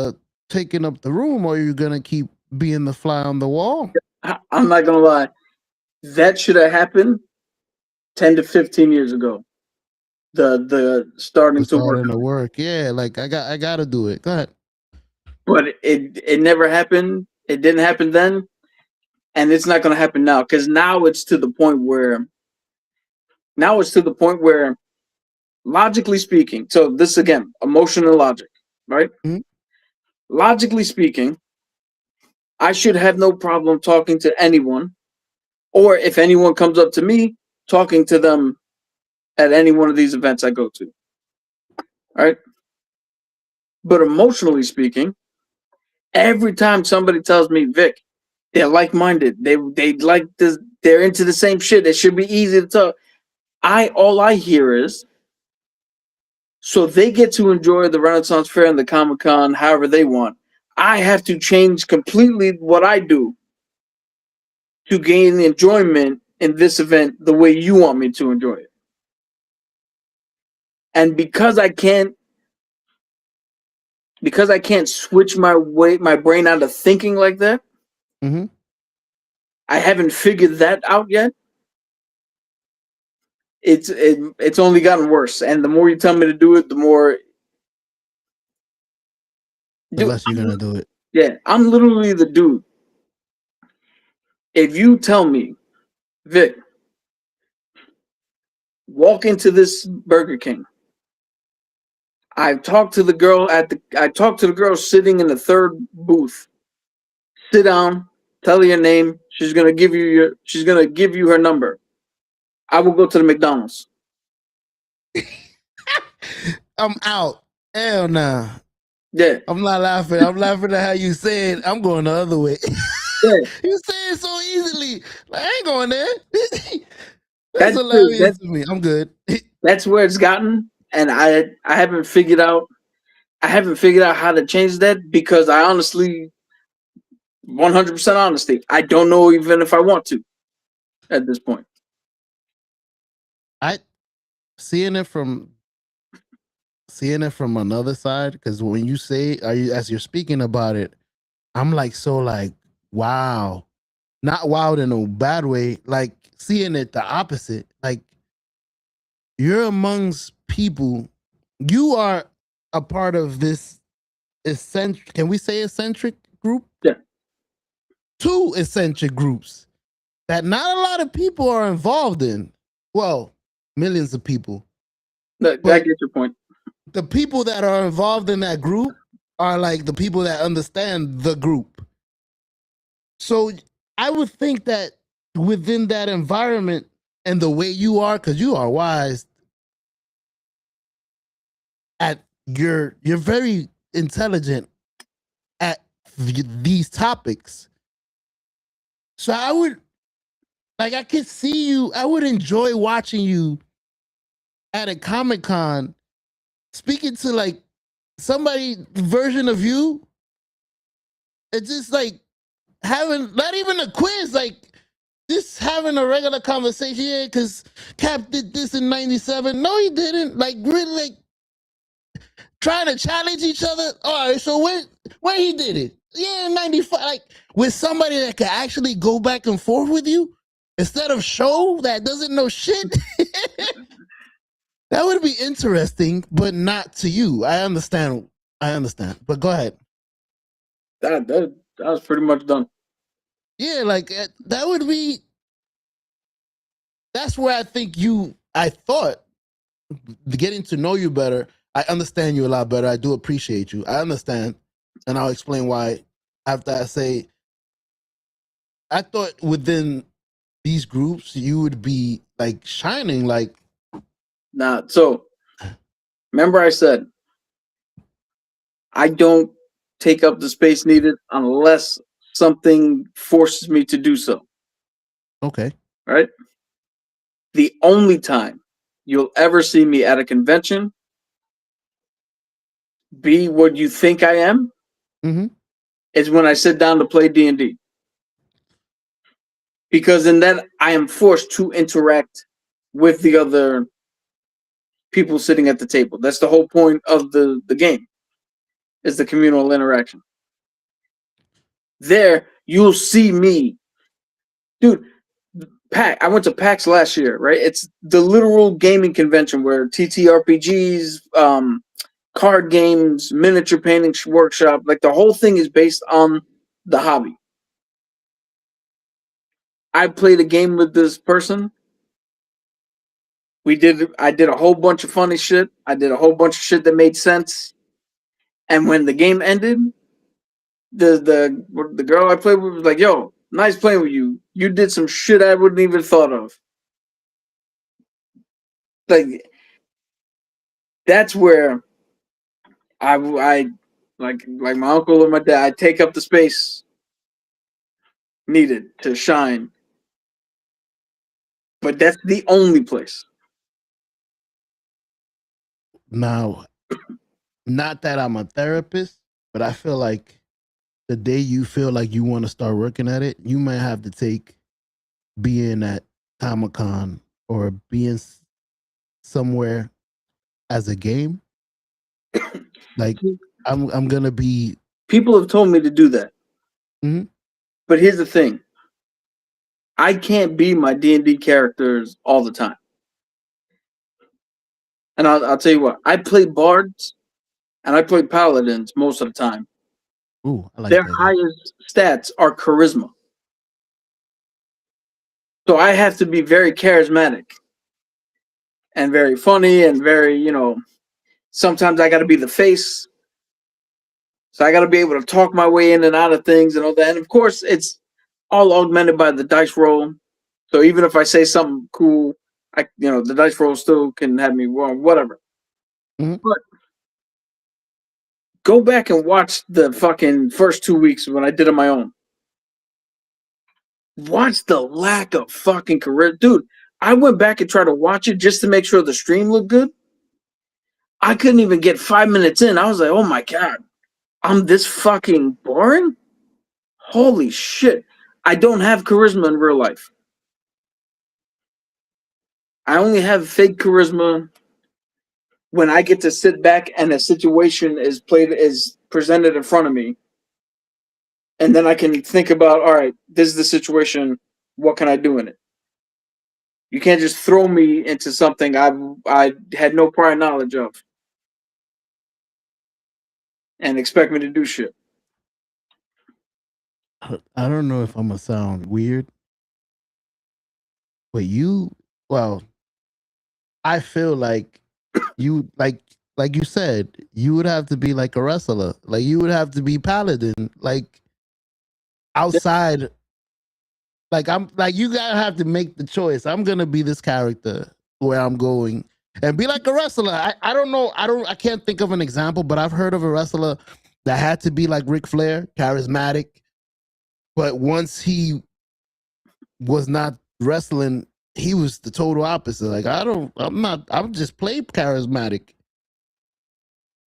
taking up the room, or are you gonna keep being the fly on the wall? I'm not gonna lie, that should have happened 10 to 15 years ago. The starting to work. Yeah, like I got to do it. Go ahead. But it never happened. It didn't happen then, and it's not gonna happen now because now it's to the point where logically speaking. So this again, emotional logic, right? Mm-hmm. Logically speaking, I should have no problem talking to anyone, or if anyone comes up to me, talking to them at any one of these events I go to. Right? But emotionally speaking, every time somebody tells me, Vic, they're like-minded, they like this, they're into the same shit, it should be easy to talk. All I hear is, so they get to enjoy the Renaissance Fair and the Comic-Con however they want. I have to change completely what I do to gain enjoyment in this event the way you want me to enjoy it. And because I can't switch my brain out of thinking like that, I haven't figured that out yet. It's only gotten worse, and the more you tell me to do it, the less you're gonna do it. Yeah, I'm literally the dude. If you tell me, Vic, walk into this Burger King, I talked to the girl sitting in the third booth. Sit down, tell her your name. She's gonna give you her number. I will go to the McDonald's. I'm out. Hell nah. Yeah. I'm not laughing. I'm laughing at how you said I'm going the other way. Yeah. You say it so easily. Like, I ain't going there. That's hilarious to me. I'm good. That's where it's gotten, and I haven't figured out how to change that, because I honestly, 100% honesty, I don't know even if I want to at this point. I seeing it from another side, because when you say, as you're speaking about it, I'm like, so like, wow. Not wild in a bad way, like seeing it the opposite. Like, you're amongst people, you are a part of this eccentric, can we say eccentric group? Yeah. 2 eccentric groups that not a lot of people are involved in. Well, millions of people. I get your point. The people that are involved in that group are like the people that understand the group. So I would think that within that environment and the way you are, because you are wise, you're very intelligent at these topics. So I could see you. I would enjoy watching you at a Comic-Con speaking to like somebody version of you. It's just like having not even a quiz, like just having a regular conversation. Yeah, because Cap did this in '97. No, he didn't. Like really, like trying to challenge each other. All right, so when he did it, yeah, in '95, like with somebody that can actually go back and forth with you instead of show that doesn't know shit. That would be interesting, but not to you. I understand, but go ahead. That was pretty much done. Yeah, like that would be. That's where I think I thought getting to know you better. I understand you a lot better. I do appreciate you. I understand, and I'll explain why after I say. I thought within these groups you would be like shining, like. Nah, so remember I said I don't take up the space needed unless something forces me to do so. Okay. Right? The only time you'll ever see me at a convention be what you think I am is when I sit down to play D&D. Because in that I am forced to interact with the other people sitting at the table. That's the whole point of the game, is the communal interaction. There, you'll see me. Dude, I went to PAX last year, right? It's the literal gaming convention where TTRPGs, card games, miniature painting workshop, like the whole thing is based on the hobby. I played a game with this person. I did a whole bunch of funny shit. I did a whole bunch of shit that made sense. And when the game ended, the girl I played with was like, "Yo, nice playing with you. You did some shit I wouldn't even thought of." Like, that's where I like my uncle or my dad, I take up the space needed to shine. But that's the only place. Now, not that I'm a therapist, but I feel like the day you feel like you want to start working at it, you might have to take being at Comic-Con or being somewhere as a game. Like, I'm gonna be. People have told me to do that. Mm-hmm. But here's the thing. I can't be my D&D characters all the time. And I'll tell you what, I play bards and I play paladins most of the time. Ooh, I like their that. highest stats are charisma. So I have to be very charismatic and very funny and very, sometimes I got to be the face. So I got to be able to talk my way in and out of things and all that. And of course, it's all augmented by the dice roll. So even if I say something cool, the dice roll still can have me wrong, whatever. Mm-hmm. But go back and watch the fucking first 2 weeks when I did it on my own. Watch the lack of fucking career. Dude, I went back and tried to watch it just to make sure the stream looked good. I couldn't even get 5 minutes in. I was like, oh my God, I'm this fucking boring? Holy shit. I don't have charisma in real life. I only have fake charisma when I get to sit back and a situation is presented in front of me. And then I can think about, all right, this is the situation. What can I do in it? You can't just throw me into something I had no prior knowledge of and expect me to do shit. I don't know if I'm gonna sound weird, but I feel like you like you said, you would have to be like a wrestler. Like you would have to be Paladin. Like outside, like I'm like you gotta have to make the choice. I'm gonna be this character where I'm going and be like a wrestler. I don't know. I can't think of an example, but I've heard of a wrestler that had to be like Ric Flair, charismatic. But once he was not wrestling, he was the total opposite. Like I'm just play charismatic.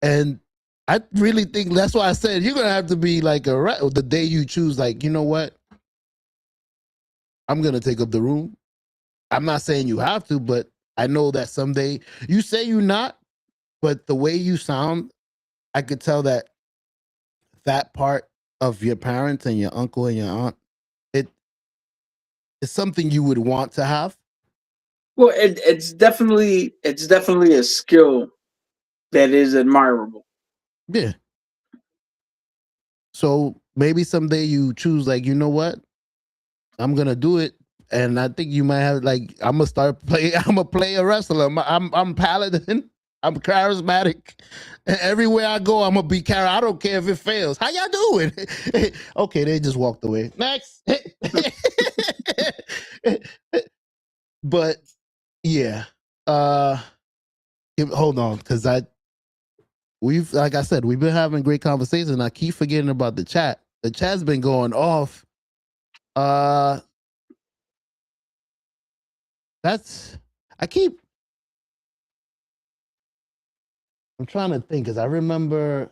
And I really think that's why I said you're gonna have to be like the day you choose, like, you know what? I'm gonna take up the room. I'm not saying you have to, but I know that someday you say you're not, but the way you sound, I could tell that part of your parents and your uncle and your aunt, it's something you would want to have. Well, it's definitely a skill that is admirable. Yeah. So maybe someday you choose, like, you know what? I'm gonna do it, and I think you might have like I'm gonna play a wrestler. I'm Paladin. I'm charismatic. And everywhere I go, I'm gonna be I don't care if it fails. How y'all doing? Okay, they just walked away. Next. But yeah, hold on, because like I said, we've been having great conversations. I keep forgetting about the chat. The chat's been going off. I'm trying to think, because I remember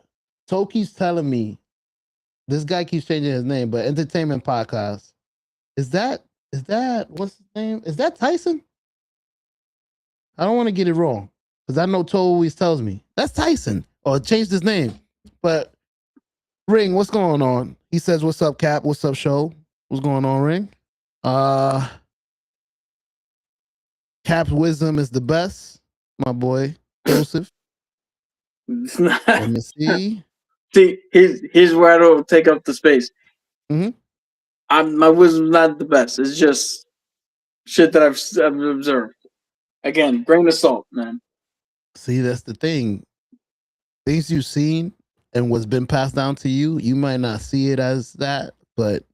Toki's telling me this guy keeps changing his name, but Entertainment Podcast. Is that what's his name? Is that Tyson? I don't want to get it wrong, because I know To always tells me that's Tyson or changed his name. But Ring, what's going on? He says, "What's up, Cap? What's up, Show? What's going on, Ring?" Cap's wisdom is the best, my boy Joseph. Let me see. See, here's where I don't take up the space. Mm-hmm. My wisdom's not the best. It's just shit that I've observed. Again, grain of salt, man. See, that's the thing. Things you've seen and what's been passed down to you, you might not see it as that, but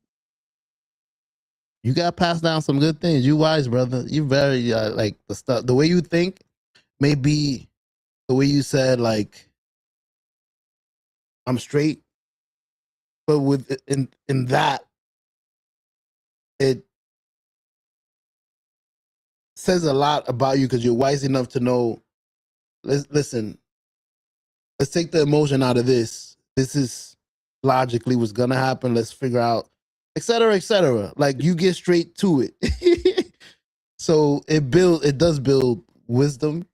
you got passed down some good things. You wise, brother. You very like the way you think may be the way you said, like, I'm straight, but in that, it says a lot about you because you're wise enough to know. Listen, let's take the emotion out of this. This is logically what's gonna happen. Let's figure out, etc., etc. Like, you get straight to it. So it does build wisdom,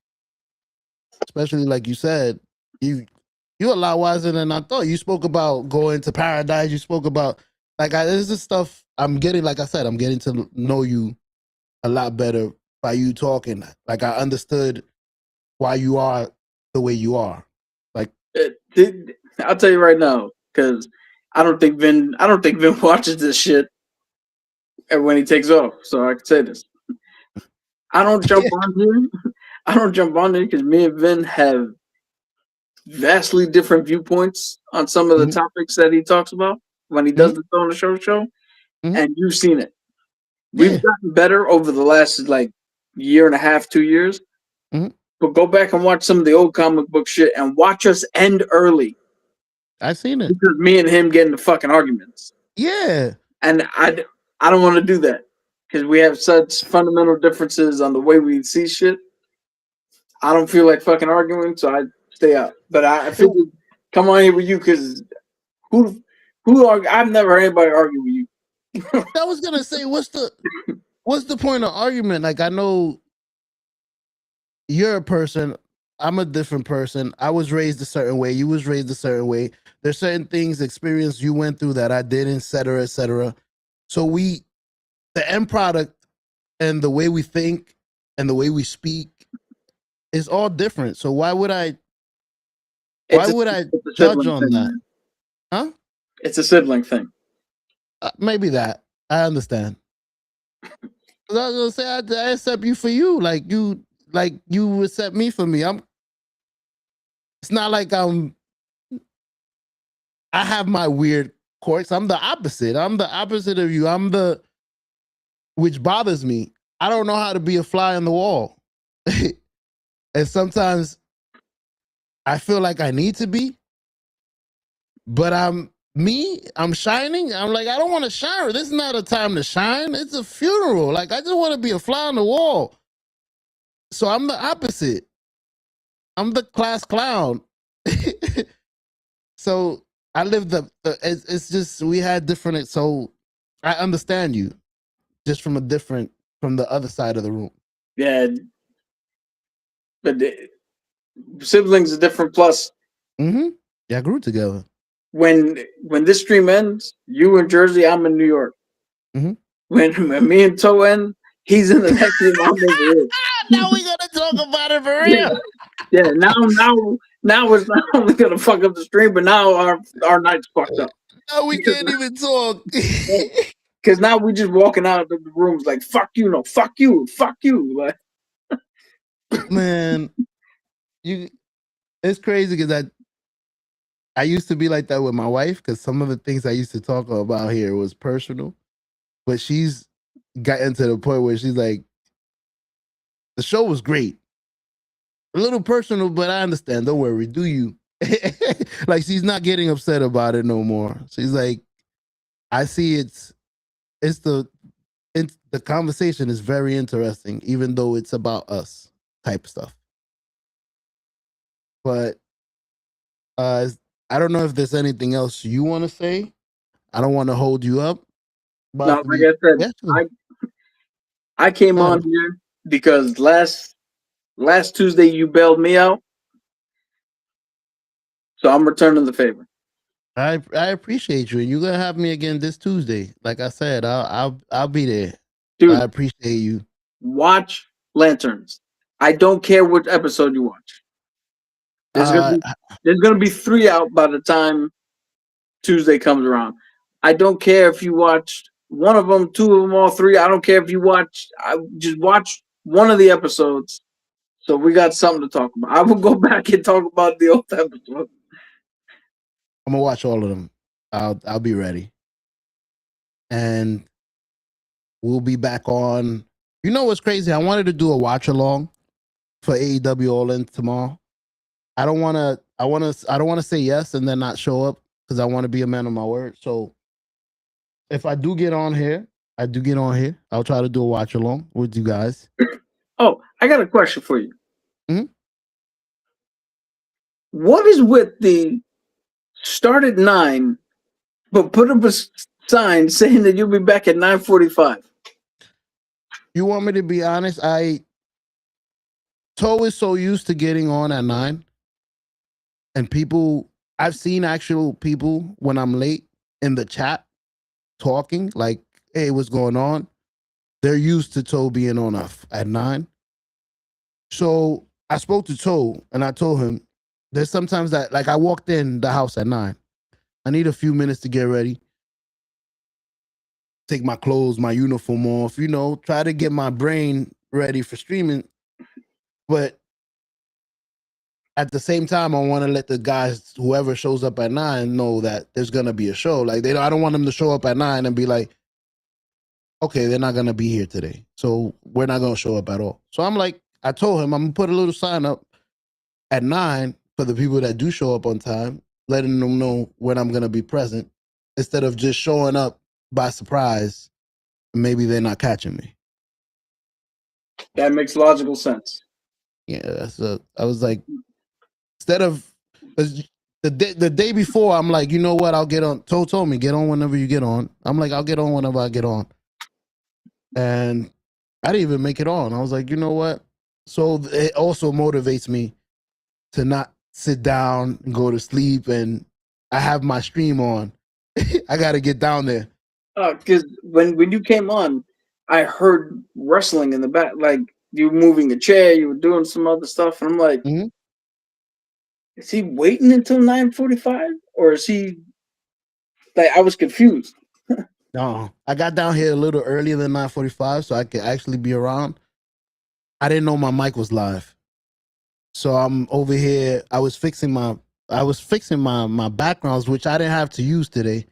especially like you said. You're a lot wiser than I thought. You spoke about going to paradise. You spoke about this is stuff I'm getting. Like I said, I'm getting to know you a lot better by you talking. Like, I understood why you are the way you are. Like, I'll tell you right now, because I don't think Vin watches this shit when he takes off. So I can say this. I don't jump on here. I don't jump on there because me and Vin have vastly different viewpoints on some of the topics that he talks about when he does the Show on the Show, and you've seen it. We've gotten better over the last like year and a half, 2 years. But go back and watch some of the old comic book shit and watch us end early. I've seen it. Because me and him get into fucking arguments. Yeah. And I don't want to do that. Because we have such fundamental differences on the way we see shit. I don't feel like fucking arguing, so I stay out. But I figured come on here with you because I've never heard anybody argue with you. I was gonna say, what's the point of argument? Like, I know you're a person, I'm a different person. I was raised a certain way, you was raised a certain way. There's certain things, experience you went through that I didn't, et cetera, et cetera. So the end product and the way we think and the way we speak is all different. So why would I judge on thing, that? Man. Huh? It's a sibling thing. Maybe that. I understand. I was gonna say I accept you for you, like you accept me for me. It's not like I have my weird quirks. I'm the opposite. I'm the opposite of you. Which bothers me. I don't know how to be a fly on the wall. And sometimes I feel like I need to be, but I'm shining. I'm like, I don't want to shine. This is not a time to shine. It's a funeral. Like, I just want to be a fly on the wall. So I'm the opposite. I'm the class clown. So I lived it's just, we had different, so I understand you just from the other side of the room. Yeah. But siblings are different. Plus, yeah, grew together. When this stream ends, you in Jersey, I'm in New York. When me and Toe end, he's in the next room. I'm over here. Now we gotta talk about it for real. Yeah. Now it's not only gonna fuck up the stream, but now our night's fucked up. Now we can't even talk. Because now we just walking out of the rooms like fuck you, no, fuck you. Like, man, it's crazy because I used to be like that with my wife because some of the things I used to talk about here was personal, but she's gotten to the point where she's like, the show was great, a little personal, but I understand. Don't worry, do you? Like, she's not getting upset about it no more. She's like, I see the conversation is very interesting, even though it's about us type stuff. But I don't know if there's anything else you want to say. I don't want to hold you up. But no, like I said, I came on here because last Tuesday you bailed me out, so I'm returning the favor. I appreciate you, and you're gonna have me again this Tuesday. Like I said, I'll be there. Dude, I appreciate you. Watch Lanterns. I don't care which episode you watch. There's gonna be 3 out by the time Tuesday comes around. I don't care if you watched one of them, 2 of them, all 3. I don't care if you just watch one of the episodes. So we got something to talk about. I will go back and talk about the old episode. I'm gonna watch all of them. I'll be ready. And we'll be back on. You know what's crazy? I wanted to do a watch along for AEW All In tomorrow. I don't want to say yes and then not show up because I want to be a man of my word. So if I do get on here, I'll try to do a watch along with you guys. Oh, I got a question for you. What is with the start at 9, but put up a sign saying that you'll be back at 9:45? You want me to be honest? Toe is so used to getting on at 9. And I've seen actual people when I'm late in the chat talking like, hey, what's going on? They're used to Toe being on at 9. So I spoke to Toe and I told him there's sometimes that, like, I walked in the house at 9. I need a few minutes to get ready, take my clothes, my uniform off, try to get my brain ready for streaming. But at the same time, I want to let the guys, whoever shows up at 9, know that there's gonna be a show. Like I don't want them to show up at 9 and be like, okay, they're not gonna be here today, so we're not gonna show up at all. So I'm like, I told him I'm gonna put a little sign up at 9 for the people that do show up on time, letting them know when I'm gonna be present, instead of just showing up by surprise. Maybe they're not catching me. That makes logical sense. Yeah, so I was like, instead of the day before, I'm like, you know what? I'll get on. Told me, get on whenever you get on. I'm like, I'll get on whenever I get on. And I didn't even make it on. I was like, you know what? So it also motivates me to not sit down and go to sleep. And I have my stream on. I got to get down there. Because when you came on, I heard wrestling in the back. Like, you were moving a chair, you were doing some other stuff. And I'm like, is he waiting until 9:45? Or is he... Like, I was confused. No, I got down here a little earlier than 9:45, so I could actually be around. I didn't know my mic was live, so I'm over here. I was fixing my backgrounds, which I didn't have to use today,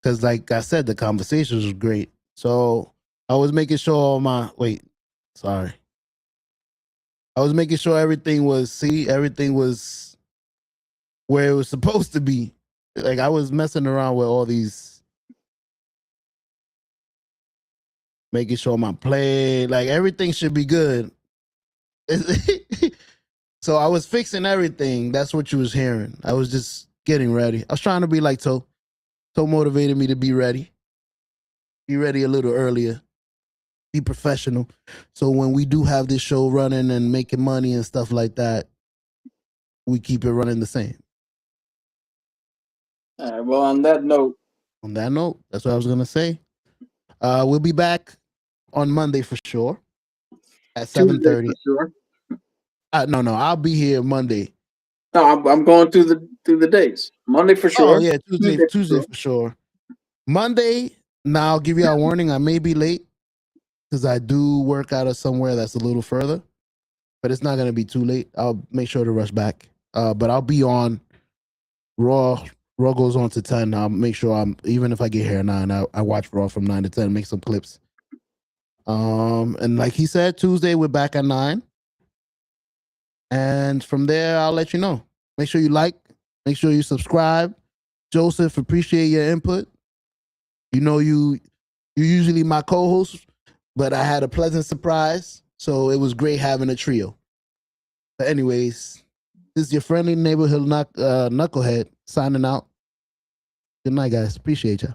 because like I said, the conversations was great. So I was making sure all my I was making sure everything was where it was supposed to be. Like, I was messing around with all these. Making sure my play, like everything should be good. So I was fixing everything. That's what you was hearing. I was just getting ready. I was trying to be like Toe. Toe motivated me to be ready. Be ready a little earlier. Be professional. So when we do have this show running and making money and stuff like that, we keep it running the same. All right, well, on that note, that's what I was going to say. We'll be back on Monday for sure at 7:30. Sure. No, I'll be here Monday. No, I'm going through the days. Monday for sure. Oh yeah, Tuesday for sure. Monday. Now I'll give you a warning. I may be late because I do work out of somewhere that's a little further, but it's not gonna be too late. I'll make sure to rush back. But I'll be on Raw. Raw goes on to 10. I'll make sure even if I get here at 9, I watch Raw from 9 to 10, make some clips. And like he said, Tuesday we're back at 9. And from there, I'll let you know. Make sure you like, make sure you subscribe. Joseph, appreciate your input. You know you're usually my co-host, but I had a pleasant surprise. So it was great having a trio. But anyways, this is your friendly neighborhood Knucklehead signing out. Good night, guys. Appreciate you.